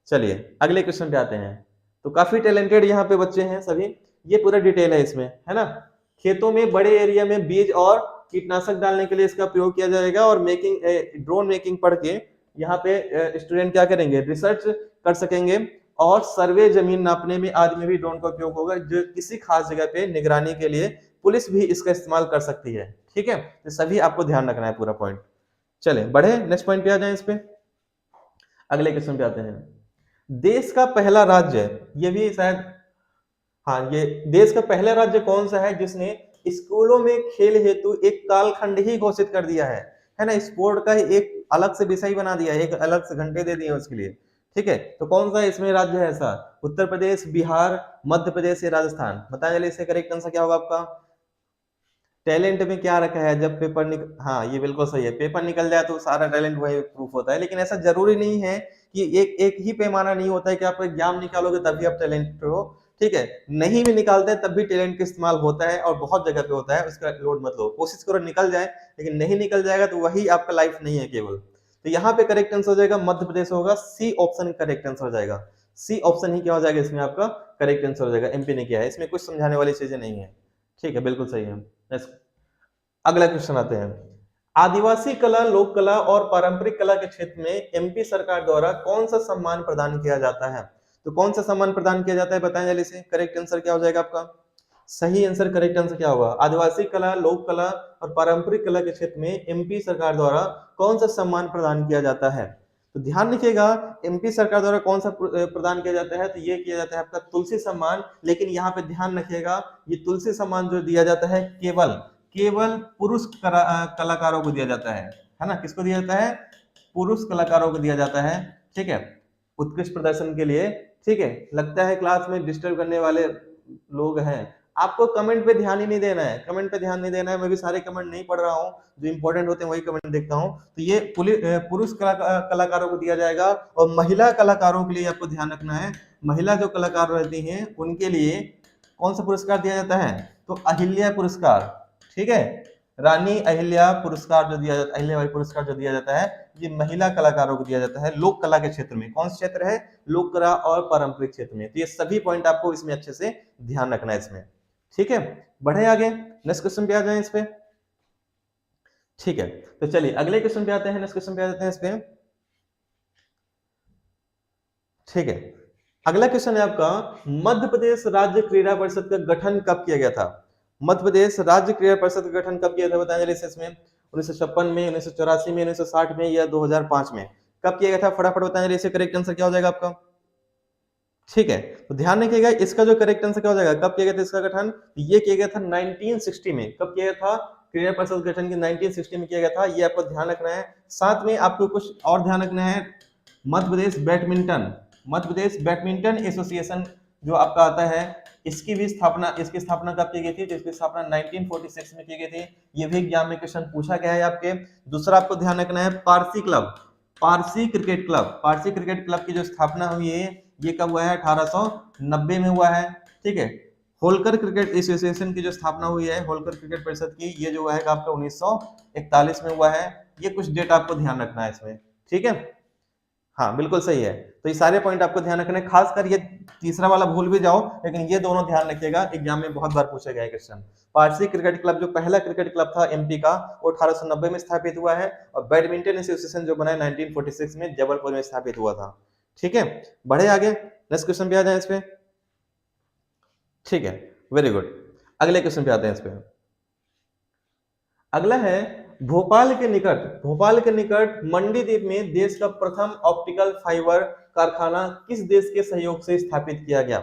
चलिए अगले क्वेश्चन पे आते हैं। तो काफी टैलेंटेड यहाँ पे बच्चे हैं सभी, ये पूरा डिटेल है इसमें, है ना। खेतों में बड़े एरिया में बीज और कीटनाशक डालने के लिए इसका प्रयोग किया जाएगा, और ड्रोन मेकिंग पढ़ के यहाँ पे स्टूडेंट क्या करेंगे, रिसर्च कर सकेंगे, और सर्वे जमीन नापने में आदि में भी ड्रोन का उपयोग होगा, जो किसी खास जगह पे निगरानी के लिए पुलिस भी इसका इस्तेमाल कर सकती है। ठीक है, तो सभी आपको ध्यान रखना है पूरा पॉइंट। चले बढ़े, नेक्स्ट पॉइंट पे आ जाए, इस पे अगले क्वेश्चन पे आते हैं। देश का पहला राज्य, ये भी शायद, हाँ ये देश का पहला राज्य कौन सा है जिसने स्कूलों में खेल हेतु एक कालखंड ही घोषित कर दिया है ना, स्पोर्ट का एक अलग से विषय बना दिया है, एक अलग से घंटे दे दिए उसके लिए। ठीक है, तो कौन सा इसमें राज्य है ऐसा, उत्तर प्रदेश, बिहार, मध्य प्रदेश या राजस्थान, बताएं जल्दी से। करेक्ट आंसर क्या होगा आपका, टैलेंट में क्या रखा है, जब हाँ ये बिल्कुल सही है, पेपर निकल जाए तो सारा टैलेंट वही प्रूफ होता है, लेकिन ऐसा जरूरी नहीं है कि एक एक ही पैमाना नहीं होता है कि आप एग्जाम निकालोगे तभी आप टैलेंट हो। ठीक है, नहीं भी निकालते हैं तब भी टैलेंट का इस्तेमाल होता है, और बहुत जगह पे होता है, उसका लोड मत लो, कोशिश करो निकल जाए, लेकिन नहीं निकल जाएगा तो वही आपका लाइफ नहीं है केवल। तो यहाँ पे करेक्ट आंसर हो जाएगा मध्य प्रदेश होगा, सी ऑप्शन करेक्ट आंसर हो जाएगा। सी ऑप्शन ही क्या हो जाएगा इसमें आपका करेक्ट आंसर हो जाएगा। एमपी ने किया है, इसमें कुछ समझाने वाली चीजें नहीं है। ठीक है, बिल्कुल सही है। अगला क्वेश्चन आते हैं। आदिवासी कला, लोक कला और पारंपरिक कला के क्षेत्र में एमपी सरकार द्वारा कौन सा सम्मान प्रदान किया जाता है, तो कौन सा सम्मान प्रदान किया जाता है बताएं जल्दी से। करेक्ट आंसर क्या हो जाएगा आपका, सही आंसर करेक्ट आंसर क्या होगा, आदिवासी कला, लोक कला और पारंपरिक कला के क्षेत्र में एमपी सरकार द्वारा कौन सा सम्मान प्रदान किया जाता है। तो ध्यान रखिएगा, एमपी सरकार द्वारा कौन सा प्रदान किया जाता है, तो ये किया जाता है आपका तुलसी सम्मान। लेकिन यहाँ पे ध्यान रखिएगा, ये तुलसी सम्मान जो दिया जाता है केवल पुरुष कलाकारों को दिया जाता है ना। किसको दिया जाता है, पुरुष कलाकारों को दिया जाता है। ठीक है, उत्कृष्ट प्रदर्शन के लिए। ठीक है, लगता है क्लास में डिस्टर्ब करने वाले लोग हैं, आपको कमेंट पे ध्यान ही नहीं देना है, कमेंट पे ध्यान नहीं देना है। मैं भी सारे कमेंट नहीं पढ़ रहा हूँ, जो इंपॉर्टेंट होते हैं वही कमेंट देखता हूँ। तो ये पुरुष कलाकारों को दिया जाएगा, और महिला कलाकारों के लिए आपको ध्यान रखना है, महिला जो कलाकार रहती हैं उनके लिए कौन सा पुरस्कार दिया जाता है, तो अहिल्या पुरस्कार। ठीक है, रानी अहिल्या पुरस्कार जो दिया जाता है, अहिल्याबाई पुरस्कार जो दिया जाता है, ये महिला कलाकारों को दिया जाता है लोक कला के क्षेत्र में। कौन सा क्षेत्र है, लोक कला और पारंपरिक क्षेत्र में। तो ये सभी पॉइंट आपको इसमें अच्छे से ध्यान रखना है इसमें। ठीक है, बढ़े आगे, नेक्स्ट क्वेश्चन पे आ जाए इस पे। ठीक है, तो चलिए अगले क्वेश्चन पे आते हैं, नेक्स्ट क्वेश्चन पे आ जाते हैं इस पे। ठीक है, अगला क्वेश्चन है आपका, मध्य प्रदेश राज्य क्रीड़ा परिषद का गठन कब किया गया था। मध्य प्रदेश राज्य क्रीड़ा परिषद का गठन कब किया था बताएं जल्दी से इसमें? 1956 में, 1984 में, 1960 में या 2005 में? कब किया गया था फटाफट बताएं जल्दी से, करेक्ट आंसर क्या हो जाएगा आपका? ठीक है, तो ध्यान रखिएगा इसका जो करेक्ट आंसर क्या हो जाएगा, कब किया गया था इसका गठन? ये किया गया था 1960 में। कब किया गया था क्रीड़ा परिषद गठन की? 1960 में किया गया था, ये आपको ध्यान रखना है। साथ में आपको कुछ और ध्यान रखना है, मध्य प्रदेश बैडमिंटन एसोसिएशन जो आपका आता है, इसकी स्थापना कब की गई थी? तो इसकी स्थापना 1946 में की गई थी। ये भी एग्जाम में क्वेश्चन पूछा गया है आपके। दूसरा आपको ध्यान रखना है, पारसी क्रिकेट क्लब की जो स्थापना हुई है ये कब हुआ है? 1890 में हुआ है। ठीक है, होलकर क्रिकेट एसोसिएशन की जो स्थापना हुई है, होलकर क्रिकेट परिषद की, ये जो हुआ है आपका 1941 में हुआ है। ये कुछ डेट आपको ध्यान रखना है इसमें, ठीक है? हाँ बिल्कुल सही है। तो ये सारे पॉइंट आपको ध्यान रखने, खासकर ये तीसरा वाला भूल भी जाओ लेकिन ये दोनों ध्यान रखिएगा, एग्जाम में बहुत बार पूछा गया है क्वेश्चन। पारसी क्रिकेट क्लब जो पहला क्रिकेट क्लब था एमपी का, वो 1890 में स्थापित हुआ है, और बैडमिंटन एसोसिएशन जो बना है 1946 में जबलपुर में स्थापित हुआ था। ठीक है, बढ़े आगे, नेक्स्ट क्वेश्चन पे आ जाए इस पे। ठीक है, वेरी गुड, अगले क्वेश्चन पे आते हैं इस पे। अगला है, भोपाल के निकट मंडीदीप में देश का प्रथम ऑप्टिकल फाइबर कारखाना किस देश के सहयोग से स्थापित किया गया?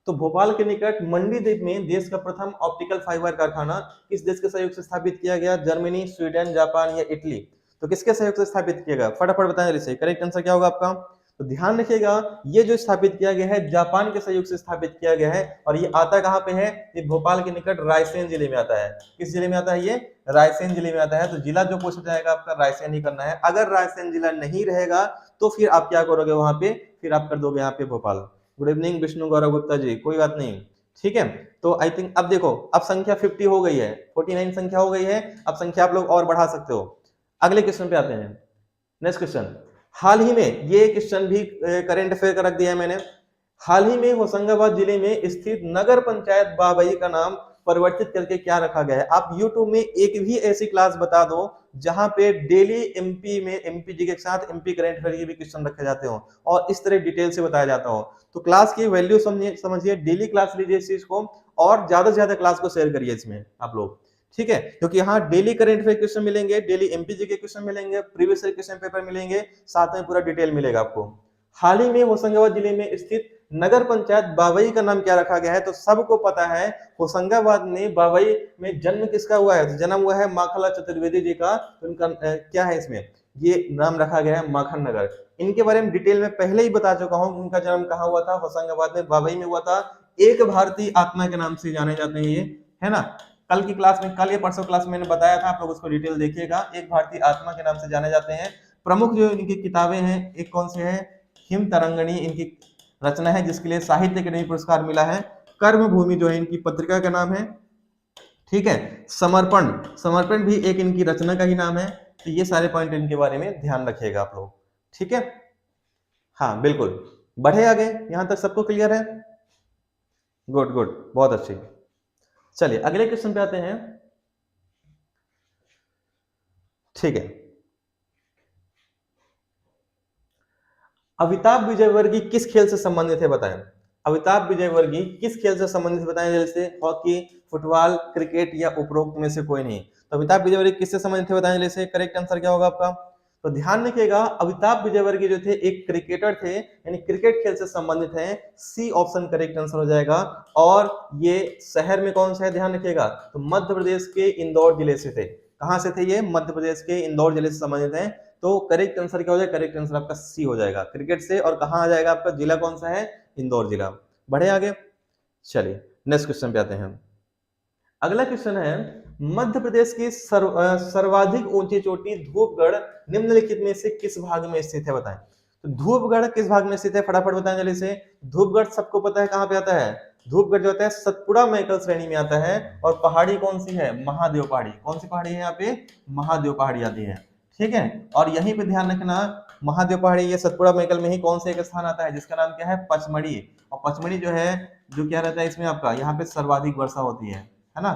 तो भोपाल के निकट मंडीदीप में देश का प्रथम ऑप्टिकल फाइबर कारखाना किस देश के सहयोग से स्थापित किया गया? जर्मनी, स्वीडन, जापान या इटली? तो किसके सहयोग से स्थापित किया गया? फटाफट बताएं जल्दी से, करेक्ट आंसर क्या होगा आपका? तो ध्यान रखिएगा, ये जो स्थापित किया गया है जापान के सहयोग से स्थापित किया गया है, और ये आता कहाँ पे है? ये भोपाल के निकट रायसेन जिले में आता है। किस जिले में आता है? ये रायसेन जिले में आता है। तो जिला जो पूछा जाएगा आपका रायसेन ही करना है। अगर रायसेन जिला नहीं रहेगा तो फिर आप क्या करोगे वहां पे? फिर आप कर दोगे यहाँ पे भोपाल। गुड इवनिंग विष्णु गौरव गुप्ता जी, कोई बात नहीं, ठीक है। तो आई थिंक अब देखो, अब संख्या 50 हो गई है, 49 संख्या हो गई है, अब संख्या आप लोग और बढ़ा सकते हो। अगले क्वेश्चन पे आते हैं, नेक्स्ट क्वेश्चन। हाल ही में, ये क्वेश्चन भी करंट अफेयर का रख दिया है मैंने। हाल ही में होशंगाबाद जिले में स्थित नगर पंचायत बाबई का नाम परिवर्तित करके क्या रखा गया है? आप YouTube में एक भी ऐसी क्लास बता दो जहां पे डेली एमपी में एमपी जी के साथ एमपी करंट अफेयर के भी क्वेश्चन रखे जाते हो और इस तरह डिटेल से बताया जाता हो। तो क्लास की वैल्यू समझिए, डेली क्लास लीजिए इस चीज को, और ज्यादा से ज्यादा क्लास को शेयर करिए इसमें आप लोग, ठीक है? क्योंकि यहाँ डेली करंट अफेयर क्वेश्चन मिलेंगे, डेली एमपीजी के क्वेश्चन मिलेंगे, प्रीवियस ईयर क्वेश्चन पेपर मिलेंगे, साथ में पूरा डिटेल मिलेगा आपको। हाल ही में होशंगाबाद जिले में स्थित नगर पंचायत बाबई का नाम क्या रखा गया है? तो सबको पता है होशंगाबाद में बाबई में जन्म किसका हुआ है? जन्म हुआ है माखनलाल चतुर्वेदी जी का। उनका क्या है इसमें, ये नाम रखा गया है माखन नगर। इनके बारे में डिटेल में पहले ही बता चुका हूं, उनका जन्म कहाँ हुआ था? होशंगाबाद में, बाबई में हुआ था। एक भारतीय आत्मा के नाम से जाने जाते हैं ये, है ना? कल की क्लास में, कल या परसों क्लास में मैंने बताया था, आप लोग उसको डिटेल देखिएगा। एक भारतीय आत्मा के नाम से जाने जाते हैं। प्रमुख जो इनकी किताबें हैं, एक कौन से है? हिम तरंगणी इनकी रचना है, जिसके लिए साहित्य अकादमी पुरस्कार मिला है। कर्म भूमि जो है इनकी पत्रिका का नाम है, ठीक है। समर्पण भी एक इनकी रचना का ही नाम है। तो ये सारे पॉइंट इनके बारे में ध्यान रखिएगा आप लोग, ठीक है? हाँ बिल्कुल, बढ़े आगे, यहां तक सबको क्लियर है? गुड गुड, बहुत अच्छी। चलिए अगले क्वेश्चन पे आते हैं, ठीक है। अमिताभ विजयवर्गीय किस खेल से संबंधित है बताएं? अमिताभ विजयवर्गीय किस खेल से संबंधित बताएं जैसे? हॉकी, फुटबॉल, क्रिकेट या उपरोक्त में से कोई नहीं? तो अमिताभ विजयवर्गीय किससे संबंधित है बताएं जैसे? करेक्ट आंसर क्या होगा आपका? तो ध्यान रखिएगा, अमिताभ विजयवर्गीय जो थे एक क्रिकेटर थे, यानी क्रिकेट खेल से संबंधित है। सी ऑप्शन करेक्ट आंसर हो जाएगा। और ये शहर में कौन सा है ध्यान रखिएगा? तो मध्य प्रदेश के इंदौर जिले से थे। कहां से थे ये? मध्य प्रदेश के इंदौर जिले से संबंधित है। तो करेक्ट आंसर क्या हो जाएगा? करेक्ट आंसर आपका सी हो जाएगा, क्रिकेट से। और कहां आ जाएगा आपका? जिला कौन सा है? इंदौर जिला। बढ़े आगे, चलिए नेक्स्ट क्वेश्चन पे आते हैं। अगला क्वेश्चन है, मध्य प्रदेश की सर्वाधिक ऊंची चोटी धूपगढ़ निम्नलिखित में से किस भाग में स्थित है बताएं? तो धूपगढ़ किस भाग में स्थित है? फटाफट बताएं जल्दी से। धूपगढ़ सबको पता है कहां पे आता है? धूपगढ़ जो होता है सतपुड़ा मैकल श्रेणी में आता है। और पहाड़ी कौन सी है? महादेव पहाड़ी। कौन सी पहाड़ी है यहाँ पे? महादेव पहाड़ी आती है, ठीक है। और यहीं पे ध्यान रखना, महादेव पहाड़ी ये सतपुड़ा मैकल में ही कौन से एक स्थान आता है जिसका नाम क्या है? पचमढ़ी। और पचमढ़ी जो है, जो क्या रहता है इसमें आपका, यहाँ पे सर्वाधिक वर्षा होती है ना?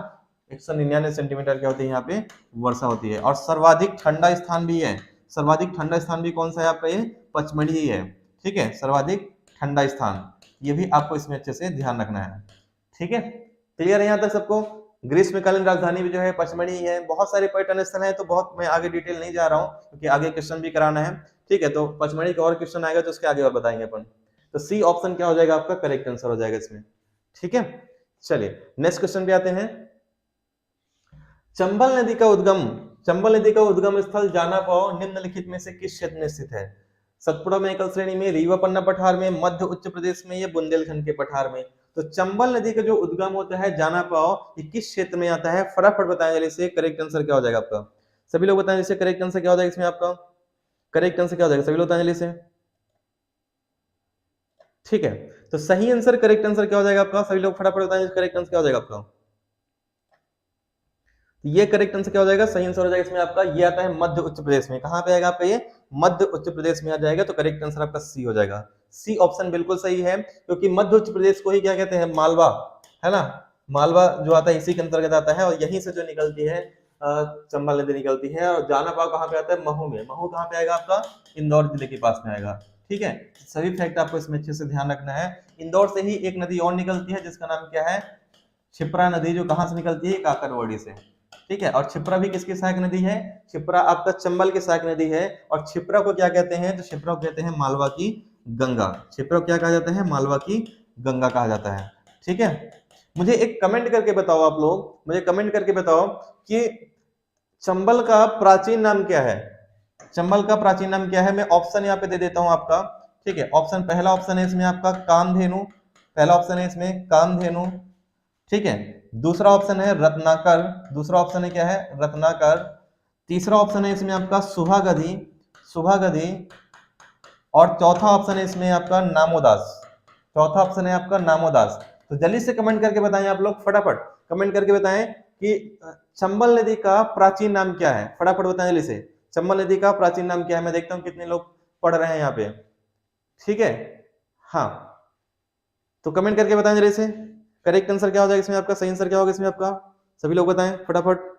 199 सेंटीमीटर क्या होती है यहाँ पे? वर्षा होती है। और सर्वाधिक ठंडा स्थान भी है। सर्वाधिक ठंडा स्थान भी कौन सा है आपका? ये पचमढ़ी ही है, ठीक है, सर्वाधिक ठंडा स्थान। ये भी आपको इसमें अच्छे से ध्यान रखना है, ठीक है? क्लियर है यहाँ तक सबको? ग्रीष्मकालीन राजधानी भी जो है पचमढ़ी है। बहुत सारे पर्यटन स्थल हैं, तो बहुत मैं आगे डिटेल नहीं जा रहा हूँ क्योंकि आगे क्वेश्चन भी कराना है। ठीक है, तो पचमढ़ी का और क्वेश्चन आएगा तो उसके आगे और बताएंगे अपन। तो सी ऑप्शन क्या हो जाएगा आपका करेक्ट आंसर हो जाएगा इसमें। ठीक है, चलिए नेक्स्ट क्वेश्चन पे आते हैं। चंबल नदी का उद्गम स्थल जानापाव निम्नलिखित में से किस क्षेत्र में स्थित है? सतपुड़ा में एकल श्रेणी में, रीवा पन्ना पठार में, मध्य उच्च प्रदेश में या बुंदेलखंड के पठार में? तो चंबल नदी का जो उद्गम होता है जानापाव, ये किस क्षेत्र में आता है? फटाफट बताएं जल्दी से, करेक्ट आंसर क्या हो जाएगा आपका? सभी लोग बताएं जैसे करेक्ट आंसर क्या हो जाएगा इसमें आपका? करेक्ट आंसर क्या हो जाएगा? सभी लोग बताएं जल्दी से। ठीक है, तो सही आंसर करेक्ट आंसर क्या हो जाएगा आपका? सभी लोग फटाफट बताएं करेक्ट आंसर क्या हो जाएगा आपका? ये करेक्ट आंसर क्या हो जाएगा? सही आंसर हो जाएगा इसमें आपका, ये आता है मध्य उच्च प्रदेश में। कहां पे आएगा आपका? ये मध्य उच्च प्रदेश में आ जाएगा। तो करेक्ट आंसर आपका सी हो जाएगा। सी ऑप्शन बिल्कुल सही है, क्योंकि मध्य उच्च प्रदेश को ही क्या कहते हैं? मालवा, है ना? मालवा जो आता है इसी के अंतर्गत आता है, और यहीं से जो निकलती है चंबल नदी निकलती है। और जानापाव कहाँ पे आता है? महू में। महू कहाँ पे आएगा आपका? इंदौर जिले के पास में आएगा। ठीक है, सभी फैक्ट आपको इसमें अच्छे से ध्यान रखना है। इंदौर से ही एक नदी और निकलती है जिसका नाम क्या है? क्षिप्रा नदी, जो कहां से निकलती है? काकरवाड़ी से। ठीक है, और क्षिप्रा भी किसकी सहायक नदी है? क्षिप्रा आपका चंबल की सहायक नदी है। और क्षिप्रा को क्या कहते हैं? तो क्षिप्रा को कहते हैं मालवा की गंगा। क्षिप्रा को क्या कहा जाता है? मालवा की गंगा कहा जाता है। ठीक है, मुझे एक कमेंट करके बताओ आप लोग, मुझे कमेंट करके बताओ कि चंबल का प्राचीन नाम क्या है? चंबल का प्राचीन नाम क्या है? मैं ऑप्शन यहाँ पे दे देता हूं आपका। ठीक है, ऑप्शन, पहला ऑप्शन है इसमें आपका कामधेनु। पहला ऑप्शन है इसमें कामधेनु। ठीक है, दूसरा ऑप्शन है रत्नाकर। दूसरा ऑप्शन है क्या है? रत्नाकर। तीसरा ऑप्शन है इसमें आपका सुभागधि, सुभागधि। और चौथा ऑप्शन है इसमें आपका नामोदास। चौथा ऑप्शन है आपका नामोदास। तो जल्दी से कमेंट करके बताएं आप लोग, फटाफट कमेंट करके बताएं कि चंबल नदी का प्राचीन नाम क्या है? फटाफट बताएं जल्दी से, चंबल नदी का प्राचीन नाम क्या है? मैं देखता हूं कितने लोग पढ़ रहे हैं यहाँ पे। ठीक है, हाँ, तो कमेंट करके बताएं जल्दी से, करेक्ट आंसर क्या हो जाएगा इसमें आपका? सही आंसर क्या होगा इसमें आपका? सभी लोग बताएं फटाफट।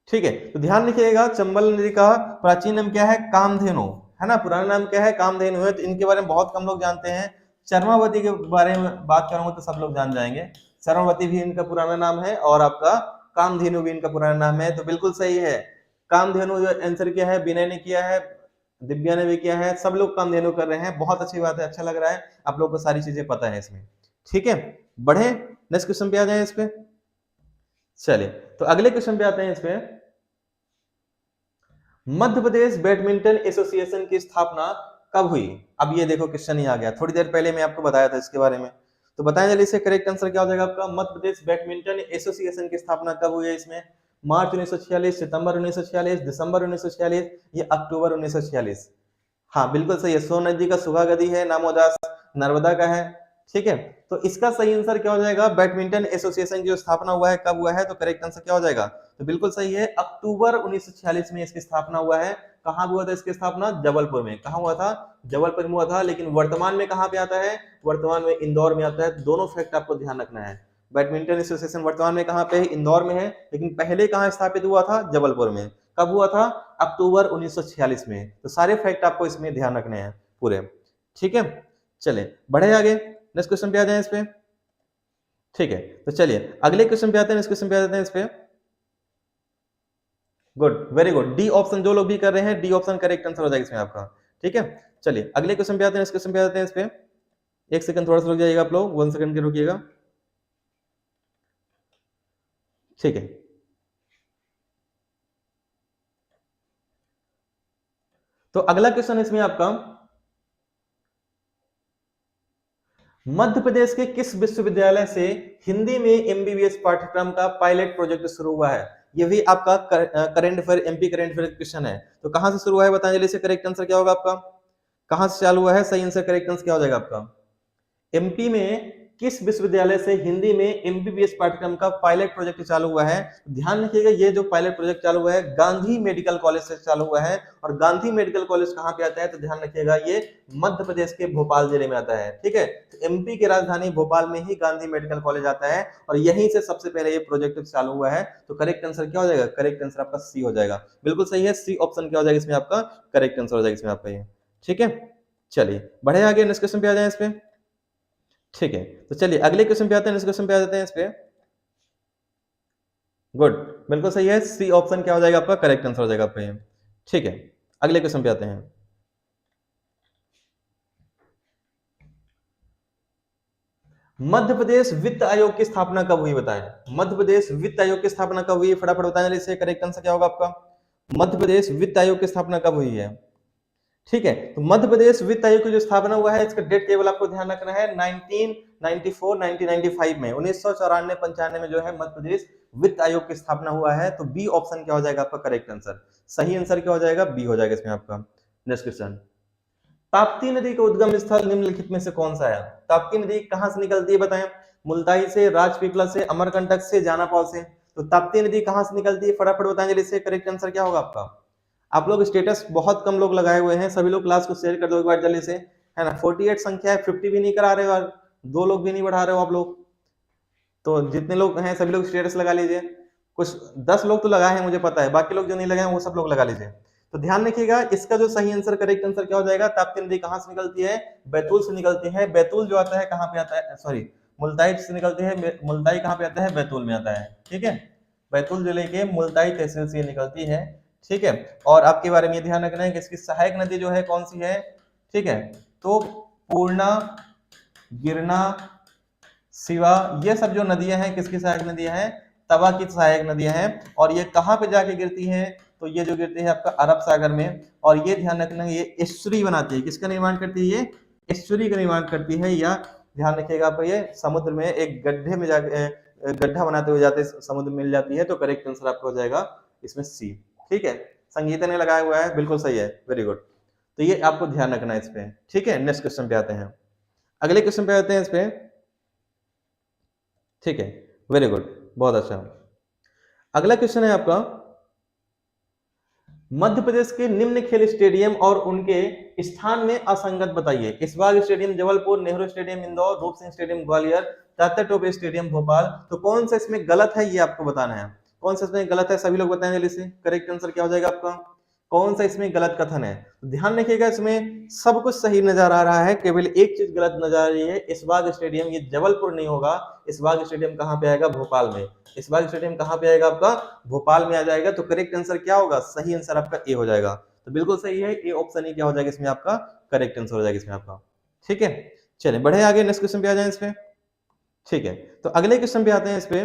ठीक है, तो ध्यान रखिएगा, चंबल नदी का प्राचीन नाम क्या है? कामधेनु, है ना? पुराना नाम क्या है? कामधेनु है। तो इनके बारे में बहुत कम लोग जानते हैं। चरमावती के बारे में बात करूंगा तो सब लोग जान जाएंगे। चरमावती भी इनका पुराना नाम है, और आपका कामधेनु भी इनका पुराना नाम है। तो बिल्कुल सही है, कामधेनु जो आंसर किया है, विनय ने किया है, दिव्या ने भी किया है, सब लोग कामधेनु कर रहे हैं। बहुत अच्छी बात है, अच्छा लग रहा है, आप लोग को सारी चीजें पता है इसमें। ठीक है, बढ़े नेक्स्ट क्वेश्चन पे आ जाए इस पे। चलिए, तो अगले क्वेश्चन पे आते हैं इस पे। मध्य प्रदेश बैडमिंटन एसोसिएशन की स्थापना कब हुई? अब ये देखो क्वेश्चन ही आ गया, थोड़ी देर पहले मैं आपको बताया था इसके बारे में। तो बताएं जल्दी से, करेक्ट आंसर क्या हो जाएगा आपका? मध्य प्रदेश बैडमिंटन एसोसिएशन की स्थापना कब हुई है इसमें? मार्च 1946, सितंबर 1946, दिसंबर 1946 या अक्टूबर 1946? हाँ बिल्कुल सही है, सोन नदी का सुभागधि है, नामोदास नर्मदा का है। ठीक है, तो इसका सही आंसर क्या हो जाएगा? बैडमिंटन एसोसिएशन की जो स्थापना हुआ है कब हुआ है? तो करेक्ट आंसर क्या हो जाएगा? तो बिल्कुल सही है, अक्टूबर 1946 में इसकी स्थापना हुआ है। कहां हुआ था इसकी स्थापना? जबलपुर में। कहां हुआ था? जबलपुर में हुआ था। लेकिन वर्तमान में कहां पे आता है? वर्तमान में इंदौर में आता है। दोनों फैक्ट आपको ध्यान रखना है। बैडमिंटन एसोसिएशन वर्तमान में कहां पे है? इंदौर में है। लेकिन पहले कहां स्थापित हुआ था? जबलपुर में। कब हुआ था? अक्टूबर 1946 में। तो सारे फैक्ट आपको इसमें ध्यान रखने हैं पूरे। ठीक है, चलिए बढ़े आगे, नेक्स्ट क्वेश्चन पे आ जाए इस पे। ठीक है, तो चलिए अगले क्वेश्चन पे आते हैं, नेक्स्ट क्वेश्चन पे आ जाते हैं इस पे। Good, very good, D option जो लोग भी कर रहे हैं, डी ऑप्शन करेक्ट आंसर हो जाएगा इसमें आपका। ठीक है, चलिए अगले क्वेश्चन पे आते हैं, नेक्स्ट क्वेश्चन पे आते हैं इस पे। एक सेकंड थोड़ा सा रुक जाइएगा आप लोग, 1 सेकंड के रुकिएगा। ठीक है, तो अगला क्वेश्चन इसमें आपका, मध्य प्रदेश के किस विश्वविद्यालय से हिंदी में एमबीबीएस पाठ्यक्रम का पायलट प्रोजेक्ट शुरू हुआ है? ये भी आपका current affair, MP current affair question है। तो कहां से शुरू हुआ है बताएं जल्दी से, करेक्ट आंसर क्या होगा आपका? कहां से चालू हुआ है? सही आंसर करेक्ट आंसर क्या हो जाएगा आपका? एमपी में किस विश्वविद्यालय से हिंदी में एमबीबीएस पाठ्यक्रम का पायलट प्रोजेक्ट चालू हुआ है? ध्यान रखिएगा, ये जो पायलट प्रोजेक्ट चालू हुआ है गांधी मेडिकल कॉलेज से चालू हुआ है। और गांधी मेडिकल कॉलेज कहां पे आता है? तो ध्यान रखिएगा, ये मध्य प्रदेश के भोपाल जिले में आता है। ठीक है, तो एमपी की राजधानी भोपाल में ही गांधी मेडिकल कॉलेज आता है, और यहीं से सबसे पहले ये प्रोजेक्ट चालू हुआ है। तो करेक्ट आंसर क्या हो जाएगा? करेक्ट आंसर आपका सी हो जाएगा। बिल्कुल सही है, सी ऑप्शन क्या हो जाएगा इसमें आपका? करेक्ट आंसर हो जाएगा इसमें आपका ये। ठीक है, चलिए बढ़े आगे, नेक्स्ट क्वेश्चन पे आ जाए इस पे। ठीक है, तो चलिए अगले क्वेश्चन पे आते हैं, नेक्स्ट क्वेश्चन पे आ जाते हैं इस पे। गुड, बिल्कुल सही है, सी ऑप्शन क्या हो जाएगा आपका करेक्ट आंसर हो जाएगा आपका ये। ठीक है, अगले क्वेश्चन पे आते हैं। मध्य प्रदेश वित्त आयोग की स्थापना कब हुई बताएं? मध्य प्रदेश वित्त आयोग की स्थापना कब हुई है? फटाफट बताएं जल्दी से, करेक्ट आंसर क्या होगा आपका? मध्य प्रदेश वित्त आयोग की स्थापना कब हुई है? ठीक है, तो मध्य प्रदेश वित्त आयोग की जो स्थापना हुआ है, इसका डेट केवल आपको ध्यान रखना है 1994 1995 में, 1994 95 में जो है मध्य प्रदेश वित्त आयोग की स्थापना हुआ है। तो बी ऑप्शन क्या हो जाएगा आपका करेक्ट आंसर? सही आंसर क्या हो जाएगा? बी हो जाएगा इसमें आपका। नेक्स्ट क्वेश्चन, ताप्ती नदी का उद्गम स्थल निम्नलिखित में से कौन सा है? ताप्ती नदी कहां से निकलती है बताएं? मुल्ताई से, राजपीपला से, अमरकंटक से, जानापौल से। तो ताप्ती नदी कहां से निकलती है? फटाफट बताएं जल्दी से, करेक्ट आंसर क्या होगा आपका? आप लोग स्टेटस बहुत कम लोग लगाए हुए हैं, सभी लोग क्लास को शेयर कर दो एक बार जल्दी से, है ना। 48 संख्या है, 50 भी नहीं करा रहे हो और 2 लोग भी नहीं बढ़ा रहे हो आप लोग। तो जितने लोग हैं सभी लोग स्टेटस लगा लीजिए। कुछ 10 लोग तो लगाए हैं मुझे पता है, बाकी लोग जो नहीं लगाए हैं वो सब लोग लगा लीजिए। तो ध्यान रखिएगा, इसका जो सही आंसर करेक्ट आंसर क्या हो जाएगा? ताप्ती नदी कहां से निकलती है? बैतूल से निकलती है। बैतूल जो आता है कहां पे आता है? सॉरी, मुल्ताई से निकलती है। मुल्ताई कहां पे आता है? बैतूल में आता है। ठीक है, बैतूल जिले के मुल्ताई तहसील से निकलती है। ठीक है, और आपके बारे में ध्यान रखना है कि इसकी सहायक नदी जो है कौन सी है? ठीक है, तो पूर्णा, गिरना, शिवा, ये सब जो नदियां हैं किसकी सहायक नदियां हैं? तवा की सहायक नदियां हैं। और ये कहां पे जाके गिरती हैं? तो ये जो गिरती है आपका अरब सागर में। और ये ध्यान रखना, ये एस्चुरी बनाती है। किसका निर्माण करती है? ये एस्चुरी का निर्माण करती है। या ध्यान रखिएगा आप, ये समुद्र में एक गड्ढे में जाके गड्ढा बनाते हुए जाते समुद्र में मिल जाती है। तो करेक्ट आंसर आपका हो जाएगा इसमें सी। ठीक है, संगीता ने लगाया हुआ है, बिल्कुल सही है, वेरी गुड। तो ये आपको ध्यान रखना है इस पे। ठीक है, नेक्स्ट क्वेश्चन पे आते हैं, अगले क्वेश्चन पे आते हैं इस पे। ठीक है, वेरी गुड, बहुत अच्छा। अगला क्वेश्चन है आपका, मध्य प्रदेश के निम्न खेल स्टेडियम और उनके स्थान में असंगत बताइए। इस्बाग स्टेडियम जबलपुर, नेहरू स्टेडियम इंदौर, रूप सिंह स्टेडियम ग्वालियर, तात्या टोपे स्टेडियम भोपाल। तो कौन सा इसमें गलत है ये आपको बताना है। कौन सा इसमें गलत है, सभी लोग बताएं जल्दी से, करेक्ट आंसर क्या हो जाएगा आपका? कौन सा इसमें गलत कथन है? तो ध्यान रखिएगा, इसमें सब कुछ सही नजर आ रहा है, केवल एक चीज गलत नजर आ रही है। इस्बाग स्टेडियम ये जबलपुर नहीं होगा। इस्बाग स्टेडियम कहां पे आएगा? भोपाल में। इस्बाग स्टेडियम कहां पे आएगा आपका? भोपाल में आ जाएगा। तो करेक्ट आंसर क्या होगा? सही आंसर आपका ए हो जाएगा। तो बिल्कुल सही है, ए ऑप्शन ही क्या हो जाएगा इसमें आपका करेक्ट आंसर हो जाएगा इसमें आपका। ठीक है, चलिए बढ़े आगे, नेक्स्ट क्वेश्चन पे आ जाए इस पे। ठीक है, तो अगले क्वेश्चन पे आते हैं इस पे।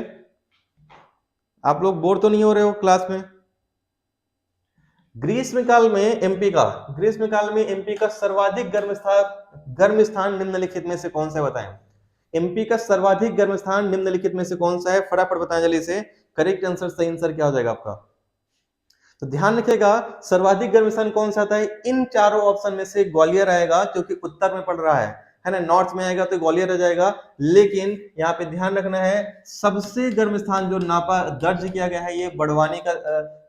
आप लोग बोर तो नहीं हो रहे हो क्लास में? ग्रीष्मकाल में एमपी का, ग्रीष्मकाल में एमपी का सर्वाधिक गर्म स्थान निम्नलिखित में से कौन सा बताएं? एमपी का सर्वाधिक गर्म स्थान निम्नलिखित में से कौन सा है? फटाफट बताएं जल्दी से, करेक्ट आंसर सही आंसर क्या हो जाएगा आपका? तो ध्यान रखिएगा, सर्वाधिक गर्म स्थान कौन सा आता है? इन चारों ऑप्शन में से ग्वालियर आएगा, क्योंकि उत्तर में पड़ रहा है ना। नॉर्थ में आएगा तो ग्वालियर आ जाएगा। लेकिन यहाँ पे ध्यान रखना है, सबसे गर्म स्थान जो नापा दर्ज किया गया है, ये बड़वानी का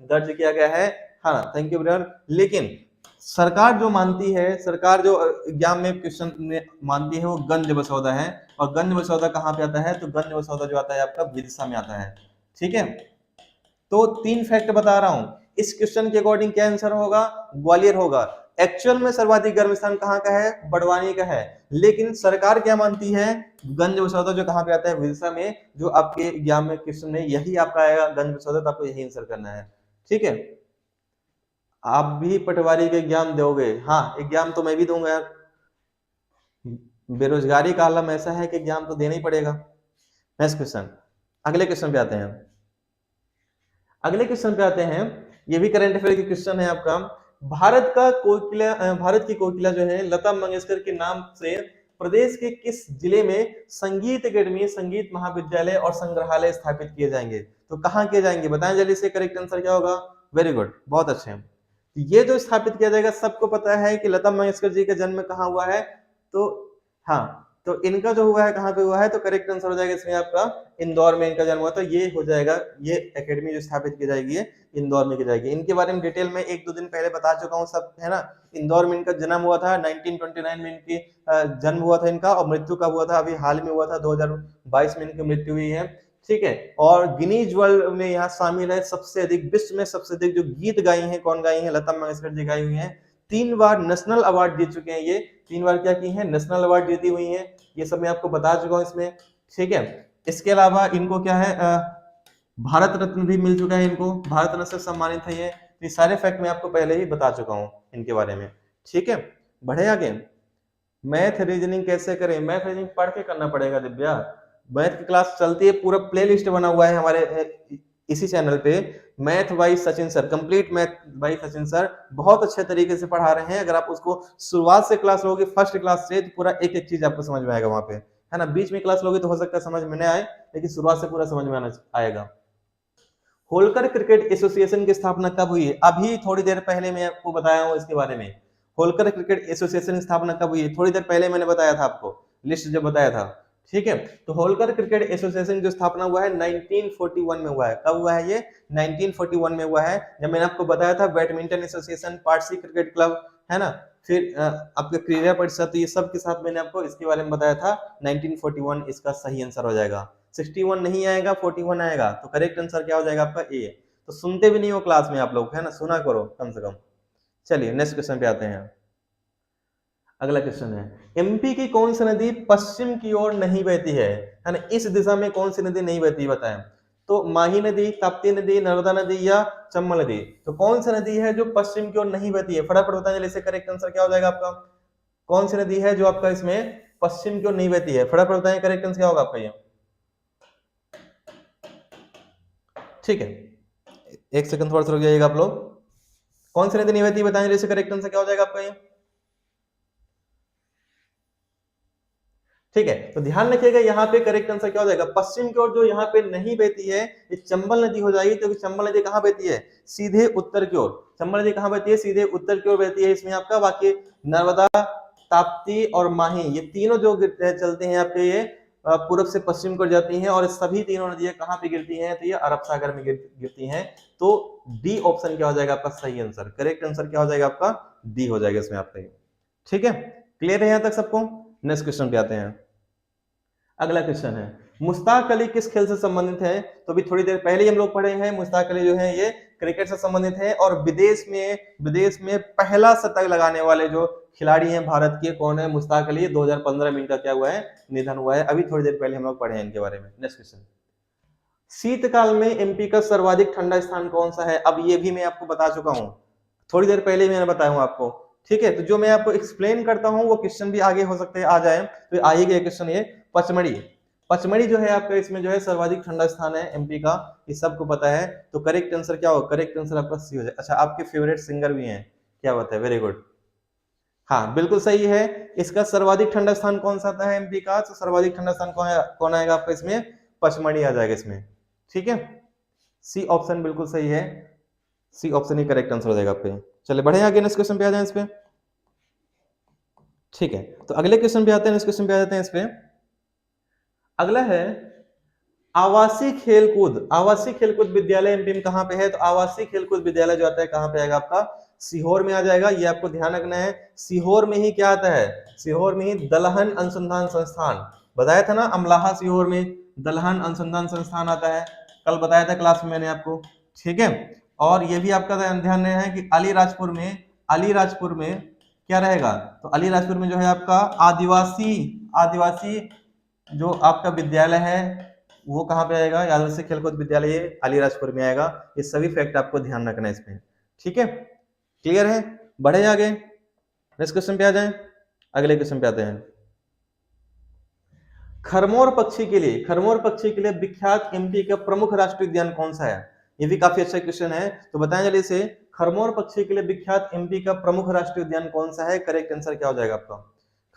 दर्ज किया गया है। हाँ, थैंक यू ब्रदर। लेकिन सरकार जो मानती है, सरकार जो एग्जाम में क्वेश्चन में मानती है, वो गंज बसौदा है। और गंज बसौदा कहाँ पे आता है? तो गंज बसौदा जो आता है आपका विदिशा में आता है। ठीक है, तो 3 फैक्ट बता रहा हूं, इस क्वेश्चन के अकॉर्डिंग क्या आंसर होगा? ग्वालियर होगा। एक्चुअल में सर्वाधिक गर्म स्थान कहाँ का है? बड़वानी का है। लेकिन सरकार क्या मानती है? गंज बसौदा जो कहाँ पे आता है? विदिशा में। जो आपके एग्जाम में क्वेश्चन में यही आपका आएगा, गंज बसौदा, तो आपको यही आंसर करना है। ठीक है, आप भी पटवारी के एग्जाम दोगे? हाँ, एग्जाम तो मैं भी दूंगा यार, बेरोजगारी का आलम ऐसा है कि एग्जाम तो देना ही पड़ेगा। नेक्स्ट क्वेश्चन, अगले क्वेश्चन पे आते हैं। अगले क्वेश्चन पे आते हैं, ये भी करंट अफेयर की क्वेश्चन है आपका। भारत की कोकिला जो है लता मंगेशकर के नाम से प्रदेश के किस जिले में संगीत एकेडमी, संगीत महाविद्यालय और संग्रहालय स्थापित किए जाएंगे? तो कहाँ किए जाएंगे बताएं जल्दी से, करेक्ट आंसर क्या होगा? वेरी गुड, बहुत अच्छे। ये जो स्थापित किया जाएगा, सबको पता है कि लता मंगेशकर जी का जन्म कहाँ हुआ है। तो हाँ, तो इनका जो हुआ है कहाँ पे हुआ है? तो करेक्ट आंसर हो जाएगा इसमें आपका इंदौर में इनका जन्म हुआ। तो ये हो जाएगा, ये एकेडमी जो स्थापित की जाएगी ये इंदौर में की जाएगी। इनके बारे में डिटेल में 1-2 दिन पहले बता चुका हूँ सब, है ना। इंदौर में इनका जन्म हुआ था, 1929 में इनकी जन्म हुआ था इनका। और मृत्यु कब हुआ था? अभी हाल में हुआ था, 2022 में इनकी मृत्यु हुई है। ठीक है, और गिनीज वर्ल्ड में यहाँ शामिल है सबसे अधिक, विश्व में सबसे अधिक जो गीत गाई हैं, कौन गाई हैं? लता मंगेशकर जी गाई हुई हैं। 3 बार नेशनल अवार्ड जीत चुके हैं ये, 3 बार क्या की हैं? नेशनल अवार्ड जीती हुई हैं। ये सब मैं आपको बता चुका हूं इसमें। ठीक है, इसके अलावा इनको क्या है, भारत रत्न भी मिल चुका है इनको, भारत रत्न से सम्मानित है ये सारे फैक्ट मैं आपको पहले ही बता चुका हूं इनके बारे में। ठीक है, बढ़े आगे। मैथ रीजनिंग कैसे करें? मैथ रीजनिंग पढ़ के करना पड़ेगा दिव्या। मैथ की क्लास चलती है, पूरा प्लेलिस्ट बना हुआ है हमारे इसी चैनल पे, math bye Sachin sir, complete math bye Sachin sir, बहुत अच्छे तरीके से पढ़ा रहे हैं। अगर आप उसको शुरुआत से क्लास लोगे, फर्स्ट क्लास से, तो पूरा एक एक चीज आपको समझ में आएगा वहां पे, है ना। बीच में क्लास लोगे तो हो सकता है समझ में नहीं आए, लेकिन शुरुआत से पूरा समझ में आएगा। होलकर क्रिकेट एसोसिएशन की स्थापना कब हुई है? अभी थोड़ी देर पहले मैं आपको बताया हूं इसके बारे में। होलकर क्रिकेट एसोसिएशन की स्थापना कब हुई है? थोड़ी देर पहले मैंने बताया था आपको, लिस्ट जब बताया था। ठीक है, तो होलकर क्रिकेट एसोसिएशन जो स्थापना हुआ है 1941 में हुआ है। कब हुआ है ये? 1941 में हुआ है। जब मैंने आपको बताया था badminton association, Parsi cricket club, है ना, फिर आपका क्रीड़ा परिषद, तो ये सब के साथ मैंने आपको इसके बारे में बताया था। 1941 इसका सही आंसर हो जाएगा। 61 नहीं आएगा, 41 आएगा, तो करेक्ट आंसर क्या हो जाएगा आपका? ए। तो सुनते भी नहीं हो क्लास में आप लोग, है ना, सुना करो कम से कम। चलिए नेक्स्ट क्वेश्चन पे आते हैं। अगला क्वेश्चन है, एमपी की कौन सी नदी पश्चिम की ओर नहीं बहती है ना, इस दिशा में कौन सी नदी नहीं बहती बताएं। तो माही नदी, ताप्ती नदी, नर्मदा नदी या चंबल नदी। तो कौन सी नदी है जो पश्चिम की ओर नहीं बहती है? फटाफट बताएं जल्दी से, करेक्ट आंसर क्या हो जाएगा आपका? कौन सी नदी है जो आपका इसमें पश्चिम की ओर नहीं बहती है? फटाफट बताएं, करेक्ट आंसर क्या होगा आपका ये? ठीक है, एक सेकंड थोड़ा सा रुक जाइएगा आप लोग। कौन सी नदी नहीं बहती बताएं जल्दी से, करेक्ट आंसर क्या हो जाएगा आपका ये? ठीक है, तो ध्यान रखिएगा यहाँ पे करेक्ट आंसर क्या हो जाएगा? पश्चिम की ओर जो यहाँ पे नहीं बहती है ये चंबल नदी हो जाएगी, क्योंकि चंबल नदी कहाँ बहती है? सीधे उत्तर की ओर। चंबल नदी कहाँ बहती है? सीधे उत्तर की ओर बहती है इसमें आपका। बाकी नर्मदा, ताप्ती और माही, ये तीनों जो चलते हैं आपके, ये पूर्व से पश्चिम को जाती हैं, और सभी तीनों नदियां कहाँ पे गिरती हैं? तो ये अरब सागर में गिरती हैं। तो डी ऑप्शन क्या हो जाएगा आपका सही आंसर? करेक्ट आंसर क्या हो जाएगा आपका? डी हो जाएगा इसमें आपका। ठीक है, क्लियर है यहाँ तक सबको? नेक्स्ट क्वेश्चन पे आते हैं। अगला क्वेश्चन है, मुश्ताक अली किस खेल से संबंधित है? तो अभी थोड़ी देर पहले ही हम लोग पढ़े हैं, मुश्ताक अली जो है ये क्रिकेट से संबंधित है, और विदेश में पहला शतक लगाने वाले जो खिलाड़ी हैं भारत के, कौन है? मुश्ताक अली। 2015 में इनका क्या हुआ है? निधन हुआ है। अभी थोड़ी देर पहले हम लोग पढ़े हैं इनके बारे में। नेक्स्ट क्वेश्चन, शीतकाल में एमपी का सर्वाधिक ठंडा स्थान कौन सा है? अब ये भी मैं आपको बता चुका हूँ, थोड़ी देर पहले मैंने बताया हूँ आपको। ठीक है, तो जो मैं आपको एक्सप्लेन करता हूँ वो क्वेश्चन भी आगे हो सकते हैं आ जाए, तो आइए क्वेश्चन ये पचमढ़ी। पचमढ़ी जो है आपका इसमें जो है सर्वाधिक ठंडा स्थान है एमपी का, ये सबको पता है। तो करेक्ट आंसर क्या होगा? करेक्ट आंसर आपका सी हो जाए। अच्छा, आपके फेवरेट सिंगर भी हैं, क्या बात है, वेरी गुड। हाँ बिल्कुल सही है। इसका सर्वाधिक ठंडा स्थान कौन सा आता है एमपी का? तो सर्वाधिक ठंडा स्थान कौन आएगा आपका इसमें? पचमढ़ी आ जाएगा इसमें। ठीक है, सी ऑप्शन बिल्कुल सही है, सी ऑप्शन ही करेक्ट आंसर हो जाएगा आपके। चलिए बढ़े आगे, नेक्स्ट क्वेश्चन पे आ जाए इस पे। ठीक है, तो अगले क्वेश्चन पे आते हैं, नेक्स्ट क्वेश्चन पे आ जाते हैं इस पे। अगला है आवासीय खेलकूद। आवासीय खेलकूद विद्यालय एमपी में कहां पे है? तो आवासीय खेलकूद विद्यालय जो आता है कहां पे आएगा आपका? सीहोर में आ जाएगा। ये आपको ध्यान रखना है, सीहोर में ही क्या आता है? सीहोर में ही दलहन अनुसंधान संस्थान। बताया था ना, अमलाहा सीहोर में दलहन अनुसंधान संस्थान आता है, कल बताया था क्लास में मैंने आपको। ठीक है, और ये भी आपका ध्यान रहे है कि अलीराजपुर में क्या रहेगा? तो अलीराजपुर में जो है आपका आदिवासी जो आपका विद्यालय है वो कहाँ पे आएगा? आदिवासी खेलकूद विद्यालय अलीराजपुर में आएगा। ये सभी फैक्ट आपको ध्यान रखना है इसमें। ठीक है, क्लियर है? बढ़े आगे, नेक्स्ट क्वेश्चन पे आ जाएं। अगले क्वेश्चन पे आते हैं। खरमोर पक्षी के लिए विख्यात एमपी का प्रमुख राष्ट्रीय उद्यान कौन सा है? ये भी काफी अच्छा क्वेश्चन है, तो बताएं जल्दी से, खरमोर पक्षी के लिए विख्यात एमपी का प्रमुख राष्ट्रीय उद्यान कौन सा है? करेक्ट आंसर क्या हो जाएगा आपका?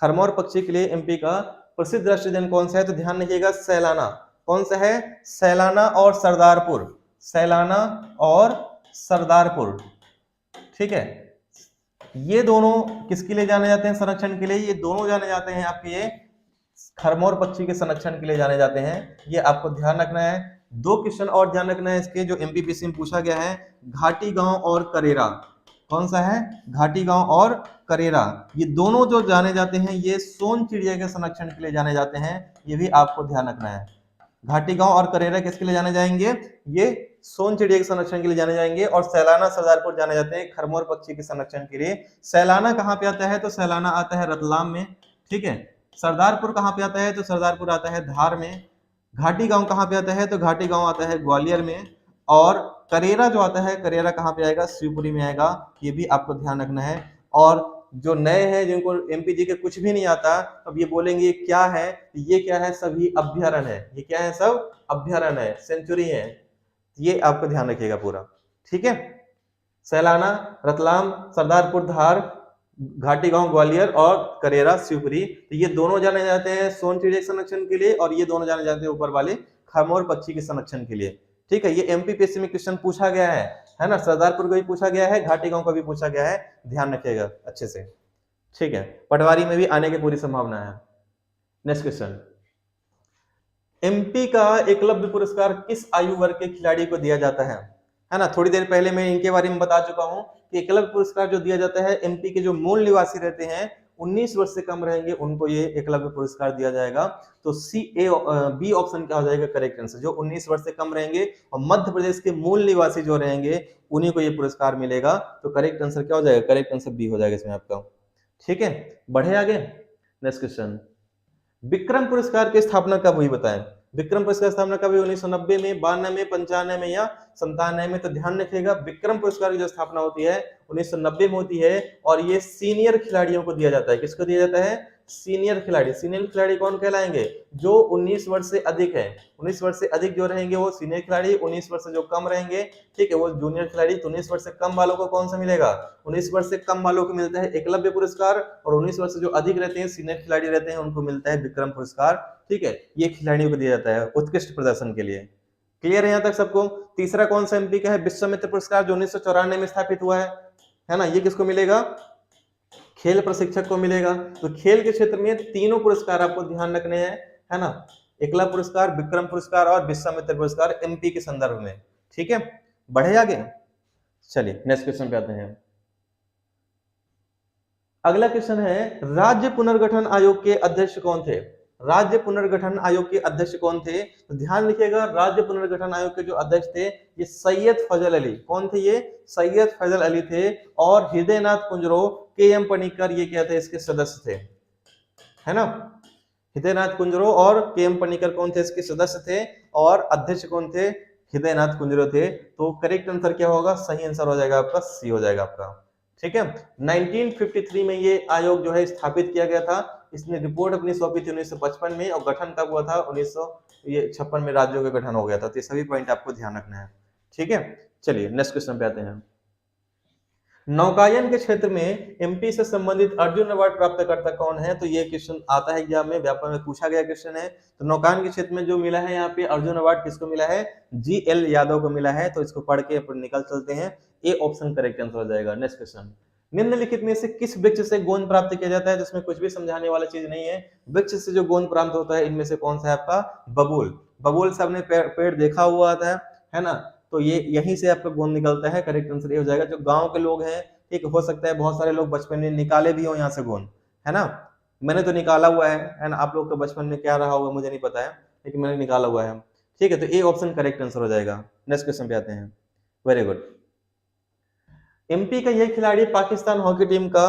खरमोर पक्षी के लिए एमपी का प्रसिद्ध राष्ट्रीय उद्यान कौन सा है? तो ध्यान रखिएगा, सैलाना। कौन सा है? सैलाना और सरदारपुर। सैलाना और सरदारपुर। ठीक है, ये दोनों किसके लिए जाने जाते हैं संरक्षण के लिए? ये दोनों जाने जाते हैं आपके ये खरमोर पक्षी के संरक्षण के लिए जाने जाते हैं। ये आपको ध्यान रखना है। दो क्वेश्चन और ध्यान रखना है इसके, जो एमपीपीसी में पूछा गया है, घाटी गांव और करेरा। कौन सा है? घाटी गांव और करेरा। ये दोनों जो जाने जाते हैं ये सोन चिड़िया के संरक्षण के लिए जाने जाते हैं, ये भी आपको ध्यान रखना है। घाटी गांव और करेरा किसके लिए जाने जाएंगे? ये सोन चिड़िया के संरक्षण के लिए जाने जाएंगे। और सैलाना सरदारपुर जाने जाते हैं खरमोर पक्षी के संरक्षण के लिए। सैलाना कहाँ पे आता है? तो सैलाना आता है रतलाम में। ठीक है, सरदारपुर कहाँ पे आता है? तो सरदारपुर आता है धार में। घाटी गांव कहाँ पे आता है? तो घाटी गांव आता है ग्वालियर में, और करेरा जो आता है, करेरा कहाँ पे आएगा? शिवपुरी में आएगा। ये भी आपको ध्यान रखना है। और जो नए हैं जिनको एमपीजी के कुछ भी नहीं आता, अब ये बोलेंगे ये क्या है? ये क्या है? सभी अभ्यारण्य है। ये क्या है? सब अभ्यारण्य है, सेंचुरी है। ये आपको ध्यान रखिएगा पूरा, ठीक है। सैलाना, रतलाम, सरदारपुर धार, घाटी गांव ग्वालियर और करेरा शिवपुरी, तो ये दोनों जाने जाते हैं सोन चिड़िया के संरक्षण के लिए, और ये दोनों जाने जाते हैं ऊपर वाले खामोर पक्षी के संरक्षण के लिए, ठीक है। ये एमपीपीएससी में क्वेश्चन पूछा गया है ना। सरदारपुर का भी पूछा गया है, घाटी गांव का भी पूछा गया है, ध्यान रखिएगा अच्छे से, ठीक है। पटवारी में भी आने की पूरी संभावना है। नेक्स्ट क्वेश्चन, एमपी का एकलव्य पुरस्कार किस आयु वर्ग के खिलाड़ी को दिया जाता है ना। थोड़ी देर पहले मैं इनके बारे में बता चुका हूं कि एकलव्य पुरस्कार जो दिया जाता है, एमपी के जो मूल निवासी रहते हैं 19 वर्ष से कम रहेंगे उनको ये एकलव्य पुरस्कार दिया जाएगा। तो बी ऑप्शन क्या हो जाएगा करेक्ट आंसर, जो 19 वर्ष से कम रहेंगे और मध्य प्रदेश के मूल निवासी जो रहेंगे उन्हीं को ये पुरस्कार मिलेगा। तो करेक्ट आंसर क्या हो जाएगा? करेक्ट आंसर बी हो जाएगा इसमें आपका, ठीक है। बढ़े आगे, नेक्स्ट क्वेश्चन, विक्रम पुरस्कार की स्थापना कब हुई बताएं। विक्रम पुरस्कार स्थापना कब हुई? 1990 में, 92 में, 95 में या 97 में। तो ध्यान रखिएगा विक्रम पुरस्कार की जो स्थापना होती है 1990 में होती है, और ये सीनियर खिलाड़ियों को दिया जाता है। किसको दिया जाता है? सीनियर खिलाड़ी। सीनियर खिलाड़ी कौन कहलाएंगे? जो 19 वर्ष से अधिक है। 19 वर्ष से अधिक जो रहेंगे वो सीनियर खिलाड़ी, 19 वर्ष से जो कम रहेंगे, ठीक है, वो जूनियर खिलाड़ी। तो 19 वर्ष से कम वालों को कौन सा मिलेगा? 19 वर्ष से कम वालों को मिलता है एकलव्य पुरस्कार, और 19 वर्ष से जो अधिक रहते हैं सीनियर खिलाड़ी रहते हैं उनको मिलता है विक्रम पुरस्कार, ठीक है। ये खिलाड़ियों को दिया जाता है उत्कृष्ट प्रदर्शन के लिए। क्लियर है यहाँ तक सबको? तीसरा कौन सा एमपी का है? विश्वामित्र पुरस्कार जो 1994 में स्थापित हुआ है ना। ये किसको मिलेगा? खेल प्रशिक्षक को मिलेगा। तो खेल के क्षेत्र में तीनों पुरस्कार आपको ध्यान रखने हैं, है ना। एकलव्य पुरस्कार, विक्रम पुरस्कार और विश्वामित्र पुरस्कार एमपी के संदर्भ में, ठीक है। बढ़े आगे, चलिए नेक्स्ट क्वेश्चन पे आते हैं। अगला क्वेश्चन है, राज्य पुनर्गठन आयोग के अध्यक्ष कौन थे? राज्य पुनर्गठन आयोग के अध्यक्ष कौन थे? तो ध्यान रखिएगा राज्य पुनर्गठन आयोग के जो अध्यक्ष थे ये सैयद फजल अली। कौन थे ये? सैयद फजल अली थे। और हृदयनाथ कुंजरो, के.एम. पनिक्कर ये क्या थे? इसके सदस्य थे, है ना। हृदयनाथ कुंजरो और के.एम. पनिक्कर कौन थे? इसके सदस्य थे। और अध्यक्ष कौन थे? हृदयनाथ कुंजरो थे। तो करेक्ट आंसर क्या होगा? सही आंसर हो जाएगा आपका सी हो जाएगा आपका, ठीक है। 1953 में ये आयोग जो है स्थापित किया गया था। इसने रिपोर्ट अपनी सौंपी थी 1955 में, और गठन कब हुआ था? 1956 में राज्यों का गठन हो गया था। तो ये सभी पॉइंट आपको ध्यान रखना है, ठीक है। चलिए नेक्स्ट क्वेश्चन पे आते हैं। नौकायन के क्षेत्र में एमपी से संबंधित अर्जुन अवार्ड प्राप्तकर्ता कौन है? तो ये क्वेश्चन आता है एग्जाम में, व्यापक में पूछा गया क्वेश्चन है। तो नौकायन के क्षेत्र में जो मिला है यहाँ पे अर्जुन अवार्ड किसको मिला है? जी.एल. यादव को मिला है। तो इसको पढ़ के अपन निकल चलते हैं, ए ऑप्शन करेक्ट आंसर हो जाएगा। नेक्स्ट क्वेश्चन, निम्नलिखित में से किस वृक्ष से गोंद प्राप्त किया जाता है? जिसमें कुछ भी समझाने वाला चीज नहीं है। वृक्ष से जो गोंद प्राप्त होता है इनमें से कौन सा है आपका? बबूल। बबूल से आपने पेड़ देखा हुआ आता है ना। तो ये यहीं से आपका गोंद निकलता है। करेक्ट आंसर ये हो जाएगा। जो गांव के लोग हैं, ठीक, हो सकता है बहुत सारे लोग बचपन में निकाले भी हो यहाँ से गोंद, है ना। मैंने तो निकाला हुआ है ना। आप लोग का बचपन में क्या रहा होगा मुझे नहीं पता है, लेकिन मैंने निकाला हुआ है, ठीक है। तो ए ऑप्शन करेक्ट आंसर हो जाएगा। नेक्स्ट क्वेश्चन पे आते हैं। Very good. एमपी का यह खिलाड़ी पाकिस्तान हॉकी टीम का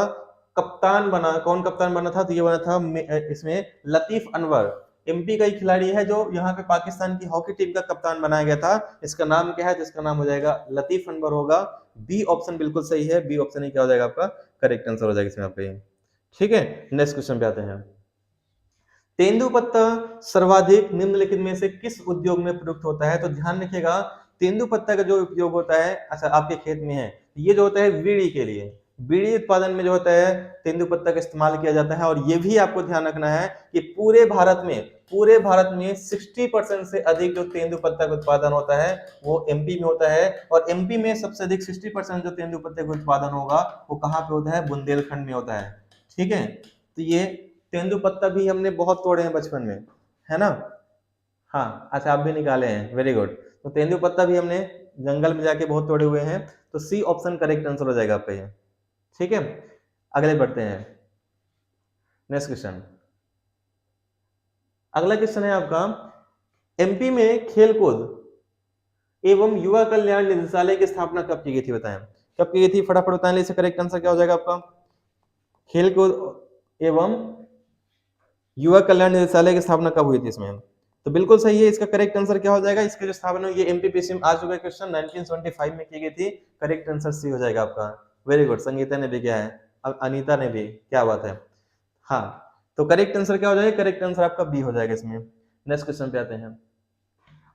कप्तान बना। कौन कप्तान बना था? तो ये बना था इसमें लतीफ अनवर। एमपी का ही खिलाड़ी है जो यहाँ पे पाकिस्तान की हॉकी टीम का कप्तान बनाया गया था। इसका नाम क्या है? तो इसका नाम हो जाएगा लतीफ अनवर होगा। बी ऑप्शन बिल्कुल सही है। बी ऑप्शन ही क्या हो जाएगा आपका? करेक्ट आंसर हो जाएगा इसमें आपका, ठीक है। नेक्स्ट क्वेश्चन पे आते हैं। तेंदुपत्ता सर्वाधिक निम्नलिखित में से किस उद्योग में प्रयुक्त होता है? तो ध्यान रखिएगा तेंदुपत्ता का जो उपयोग होता है, अच्छा आपके खेत में है, ये जो होता है बीड़ी के लिए। बीड़ी उत्पादन में जो होता है तेंदुपत्ता का इस्तेमाल किया जाता है। और ये भी आपको ध्यान रखना है कि पूरे भारत में 60% से अधिक जो तेंदुपत्ता का उत्पादन होता है वो एमपी में होता है। और एमपी में सबसे अधिक 60% जो तेंदुपत्ते का उत्पादन होगा वो कहाँ पे होता है? बुंदेलखंड में होता है, ठीक है। तो ये तेंदुपत्ता भी हमने बहुत तोड़े हैं बचपन में, है ना। हाँ, अच्छा आप भी निकाले हैं, वेरी गुड। तो तेंदुपत्ता भी हमने जंगल में जाके बहुत तोड़े हुए हैं। तो सी ऑप्शन करेक्ट आंसर हो जाएगा आपका ये, ठीक है। अगले बढ़ते हैं। नेक्स्ट क्वेश्चन, अगला क्वेश्चन है आपका, एमपी में खेलकूद एवं युवा कल्याण निदेशालय की स्थापना कब की गई थी? बताएं कब की गई थी? फटाफट बताएं। इससे करेक्ट आंसर क्या हो जाएगा आपका? खेलकूद एवं युवा कल्याण निदेशालय की स्थापना कब हुई थी इसमें? तो बिल्कुल सही है, इसका करेक्ट आंसर क्या हो जाएगा, इसके जो स्थापना ये एमपीपीएससी में आ चुका है क्वेश्चन 1975 में की गई थी, करेक्ट आंसर सी हो जाएगा आपका। वेरी गुड, संगीता ने भी किया है, अब अनीता ने भी, क्या बात है। हाँ, तो करेक्ट आंसर क्या हो जाएगा, करेक्ट आंसर आपका बी हो जाएगा इसमें। नेक्स्ट क्वेश्चन पे आते हैं।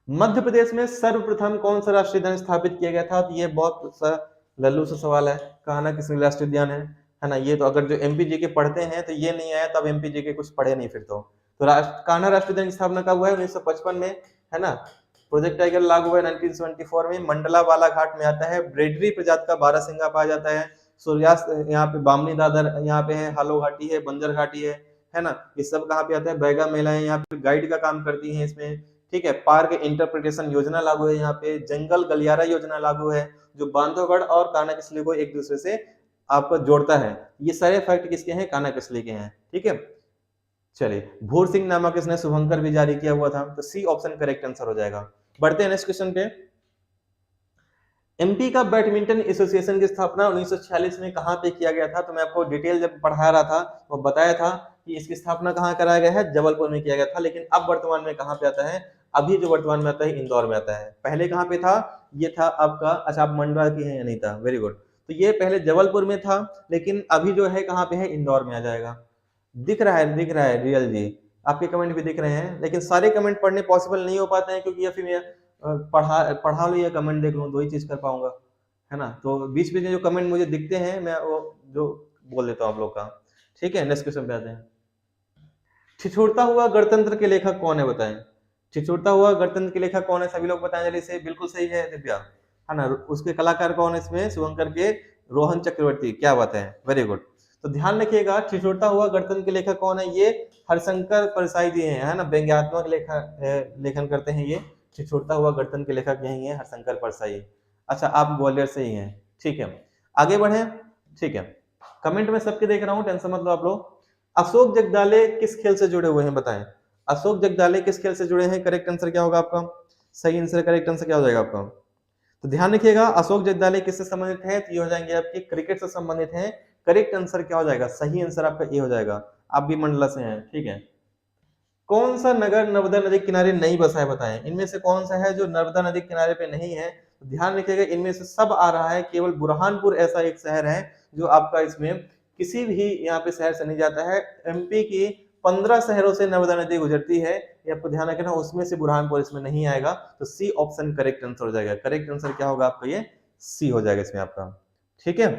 मध्य प्रदेश में सर्वप्रथम कौन सा राष्ट्रीय उद्यान स्थापित किया गया था, तो ये बहुत सा लल्लू सा सवाल है, कान्हा किस्मी राष्ट्रीय उद्यान है ना। ये तो अगर जो एमपी के पढ़ते हैं तो ये नहीं आया, तब एमपी के कुछ पढ़े नहीं फिर तो कान्हा राष्ट्रीय उद्यान की स्थापना कब हुआ है, 1955 में, है ना। प्रोजेक्ट टाइगर लागू हुआ है 1974 में, मंडला बालाघाट में आता है, ब्रेडरी प्रजाति का बारहसिंगा पाया जाता है, सूर्यास्त यहाँ पे बामनी दादर यहाँ पे है, हालो घाटी है, बंजर घाटी है ना। ये सब कहाँ पे आता है, बैगा मेला है, यहाँ पे गाइड का काम करती है इसमें, ठीक है। पार्क इंटरप्रिटेशन योजना लागू है यहाँ पे, जंगल गलियारा योजना लागू है, जो बांधवगढ़ और कानाकिस्ली को एक दूसरे से आपको जोड़ता है। ये सारे फैक्ट किसके हैं, कानाकिस्ली के हैं, ठीक है। चलिए, भूर सिंह नामक इसने शुभंकर भी जारी किया हुआ था, तो सी ऑप्शन करेक्ट आंसर हो जाएगा। बढ़ते हैं नेक्स्ट क्वेश्चन पे। एमपी का बैडमिंटन एसोसिएशन की स्थापना 1946 में कहां पे किया गया था, तो मैं आपको डिटेल जब पढ़ा रहा था वो बताया था कि इसकी स्थापना कहां कराया गया है, जबलपुर में किया गया था, लेकिन अब वर्तमान में कहां पे आता है, अभी जो वर्तमान में आता है इंदौर में आता है। पहले कहां पे था, ये था आपका, अच्छा आप मंडला की है अनीता, वेरी गुड। तो ये पहले जबलपुर में था, लेकिन अभी जो है कहां पे है, इंदौर में आ जाएगा। दिख रहा है रियल जी, आपके कमेंट भी दिख रहे हैं, लेकिन सारे कमेंट पढ़ने पॉसिबल नहीं हो पाते हैं, क्योंकि या फिर मैं पढ़ा लो या कमेंट देख लूं, दो ही चीज कर पाऊंगा, है ना। तो बीच बीच में जो कमेंट मुझे दिखते हैं मैं वो जो बोल देता हूँ आप लोग का, ठीक है। नेक्स्ट क्वेश्चन पे आते हैं। ठिठुरता हुआ गणतंत्र के लेखक कौन है, बताएं। ठिठुरता हुआ गणतंत्र के लेखक कौन है, सभी लोग बताएं जल्दी से। बिल्कुल सही है दिव्या, है ना। उसके कलाकार कौन है इसमें, शुभंकर के रोहन चक्रवर्ती, क्या बात है, वेरी गुड। तो ध्यान रखिएगा, ठिठुरता हुआ गणतंत्र के लेखक कौन है, ये हरिशंकर परसाई जी हैं, है ना। व्यंग्यात्मक लेखन करते हैं ये। ठिठुरता हुआ गणतंत्र के लेखक यही है, हरिशंकर परसाई। अच्छा, आप ग्वालियर से ही हैं, ठीक है। आगे बढ़े, ठीक है। कमेंट में सबके देख रहा हूँ, टेंशन मत लो आप लोग। अशोक जगदाले किस खेल से जुड़े हुए हैं, बताएं। अशोक जगदाले किस खेल से जुड़े हैं, करेक्ट आंसर क्या होगा आपका, सही आंसर, करेक्ट आंसर क्या हो जाएगा आपका। तो ध्यान रखिएगा, अशोक जगदाले किससे संबंधित है, तो ये हो जाएंगे आपके क्रिकेट से संबंधित है। करेक्ट आंसर क्या हो जाएगा, सही आंसर आपका ये हो जाएगा। आप भी मंडला से हैं, ठीक है। कौन सा नगर नर्मदा नदी किनारे नहीं बसा है, बताएं। इनमें से कौन सा है जो नर्मदा नदी किनारे पे नहीं है, तो ध्यान रखिएगा, इनमें से सब आ रहा है, केवल बुरहानपुर ऐसा एक शहर है जो आपका इसमें किसी भी यहाँ पे शहर से नहीं जाता है। एमपी की 15 शहरों से नर्मदा नदी गुजरती है, ये आपको ध्यान रखना, उसमें से बुरहानपुर इसमें नहीं आएगा, तो सी ऑप्शन करेक्ट आंसर हो जाएगा। करेक्ट आंसर क्या होगा आपका, ये सी हो जाएगा इसमें आपका, ठीक है।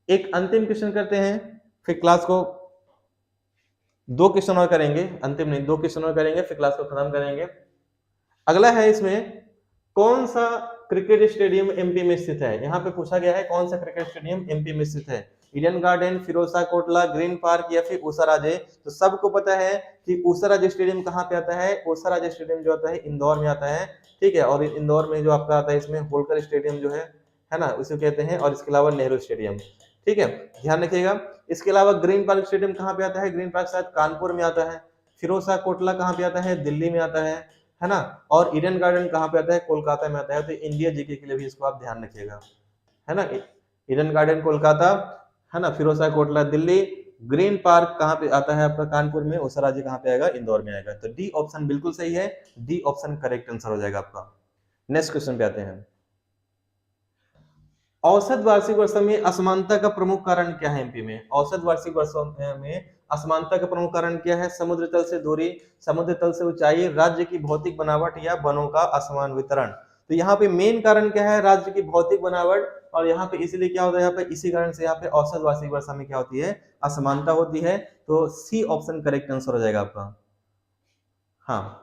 एक अंतिम क्वेश्चन करते हैं, फिर क्लास को, दो क्वेश्चन और करेंगे, अंतिम नहीं, दो क्वेश्चन और करेंगे, फिर क्लास को खत्म करेंगे। अगला है इसमें, कौन सा क्रिकेट स्टेडियम एमपी में स्थित है। यहाँ पे पूछा गया है कौन सा क्रिकेट स्टेडियम एमपी में स्थित है, ईडन गार्डन, फिरोजा कोटला, ग्रीन पार्क या फिर ऊषाराजे। तो सबको पता है कि ऊषाराजे स्टेडियम कहाँ पे आता है, ऊषाराजे स्टेडियम जो आता है इंदौर में आता है, ठीक है। और इंदौर में जो आपका आता है इसमें होलकर स्टेडियम जो है ना, उसे कहते हैं, और इसके अलावा नेहरू स्टेडियम, ठीक है, ध्यान रखिएगा। इसके अलावा ग्रीन पार्क स्टेडियम कहाँ पे आता है, ग्रीन पार्क शायद कानपुर में आता है। फिरोजा कोटला कहाँ पे आता है, दिल्ली में आता है ना। और ईडन गार्डन कहाँ पे आता है, कोलकाता में आता है। तो इंडिया जीके के लिए भी इसको आप ध्यान रखिएगा, है ना। ईडन गार्डन कोलकाता, है ना, फिरोजा कोटला दिल्ली, ग्रीन पार्क कहाँ पे आता है आपका, कानपुर में, ऊषाराजे कहाँ पे आएगा, इंदौर में आएगा। तो डी ऑप्शन बिल्कुल सही है, डी ऑप्शन करेक्ट आंसर हो जाएगा आपका। नेक्स्ट क्वेश्चन पे आते हैं। औसत वार्षिक वर्षा में असमानता का प्रमुख कारण क्या है एमपी में, औसत वार्षिक वर्षों में असमानता का प्रमुख कारण क्या है, समुद्र तल से दूरी, समुद्र तल से ऊंचाई, राज्य की भौतिक बनावट या वनों का असमान वितरण। तो यहाँ पे मेन कारण क्या है, राज्य की भौतिक बनावट, और यहाँ पे इसलिए क्या होता है, यहाँ पे इसी कारण से यहाँ पे औसत वार्षिक वर्षा में क्या होती है, असमानता होती है। तो सी ऑप्शन करेक्ट आंसर हो जाएगा आपका, हाँ,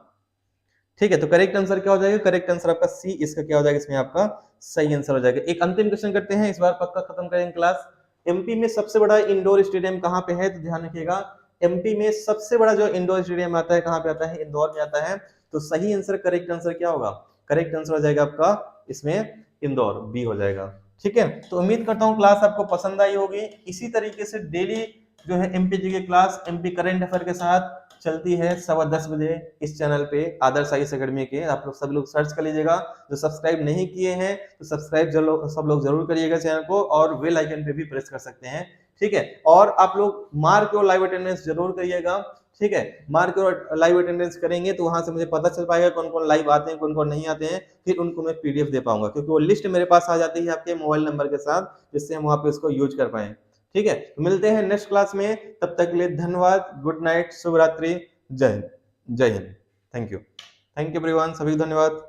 ठीक है। तो करेक्ट आंसर क्या हो जाएगा, करेक्ट आंसर आपका सी, इसका क्या हो जाएगा इसमें आपका सही आंसर हो जाएगा। एक अंतिम क्वेश्चन करते हैं, इस बार पक्का खत्म करेंगे क्लास। एमपी में सबसे बड़ा इंडोर स्टेडियम कहाँ पे है, तो ध्यान रखिएगा, एमपी में सबसे बड़ा जो इंडोर स्टेडियम आता है कहाँ पे आता है, इंदौर में आता है। तो सही आंसर, करेक्ट आंसर क्या होगा, करेक्ट आंसर हो जाएगा आपका इसमें इंदौर, बी हो जाएगा, ठीक है। तो उम्मीद करता हूँ क्लास आपको पसंद आई होगी। इसी तरीके से डेली जो है एमपी जी की क्लास एमपी करंट अफेयर के साथ चलती है 10:15 बजे इस चैनल पे, आदर्श आईएएस एकेडमी के। आप लोग सब लोग सर्च कर लीजिएगा, जो सब्सक्राइब नहीं किए हैं तो सब्सक्राइब सब लोग जरूर करिएगा चैनल को, और बेल आइकन पे भी प्रेस कर सकते हैं, ठीक है। और आप लोग मार्क और लाइव अटेंडेंस जरूर करिएगा, ठीक है। मार्क और लाइव अटेंडेंस करेंगे तो वहां से मुझे पता चल पाएगा कौन कौन लाइव आते हैं, कौन कौन नहीं आते हैं, फिर उनको मैं पीडीएफ दे पाऊंगा, क्योंकि वो लिस्ट मेरे पास आ जाती है आपके मोबाइल नंबर के साथ, जिससे हम वहां पे उसको यूज कर पाए, ठीक है। मिलते हैं नेक्स्ट क्लास में, तब तक के लिए धन्यवाद, गुड नाइट, शुभ रात्रि, जय हिंद, जय हिंद। थैंक यू एवरीवन, सभी धन्यवाद।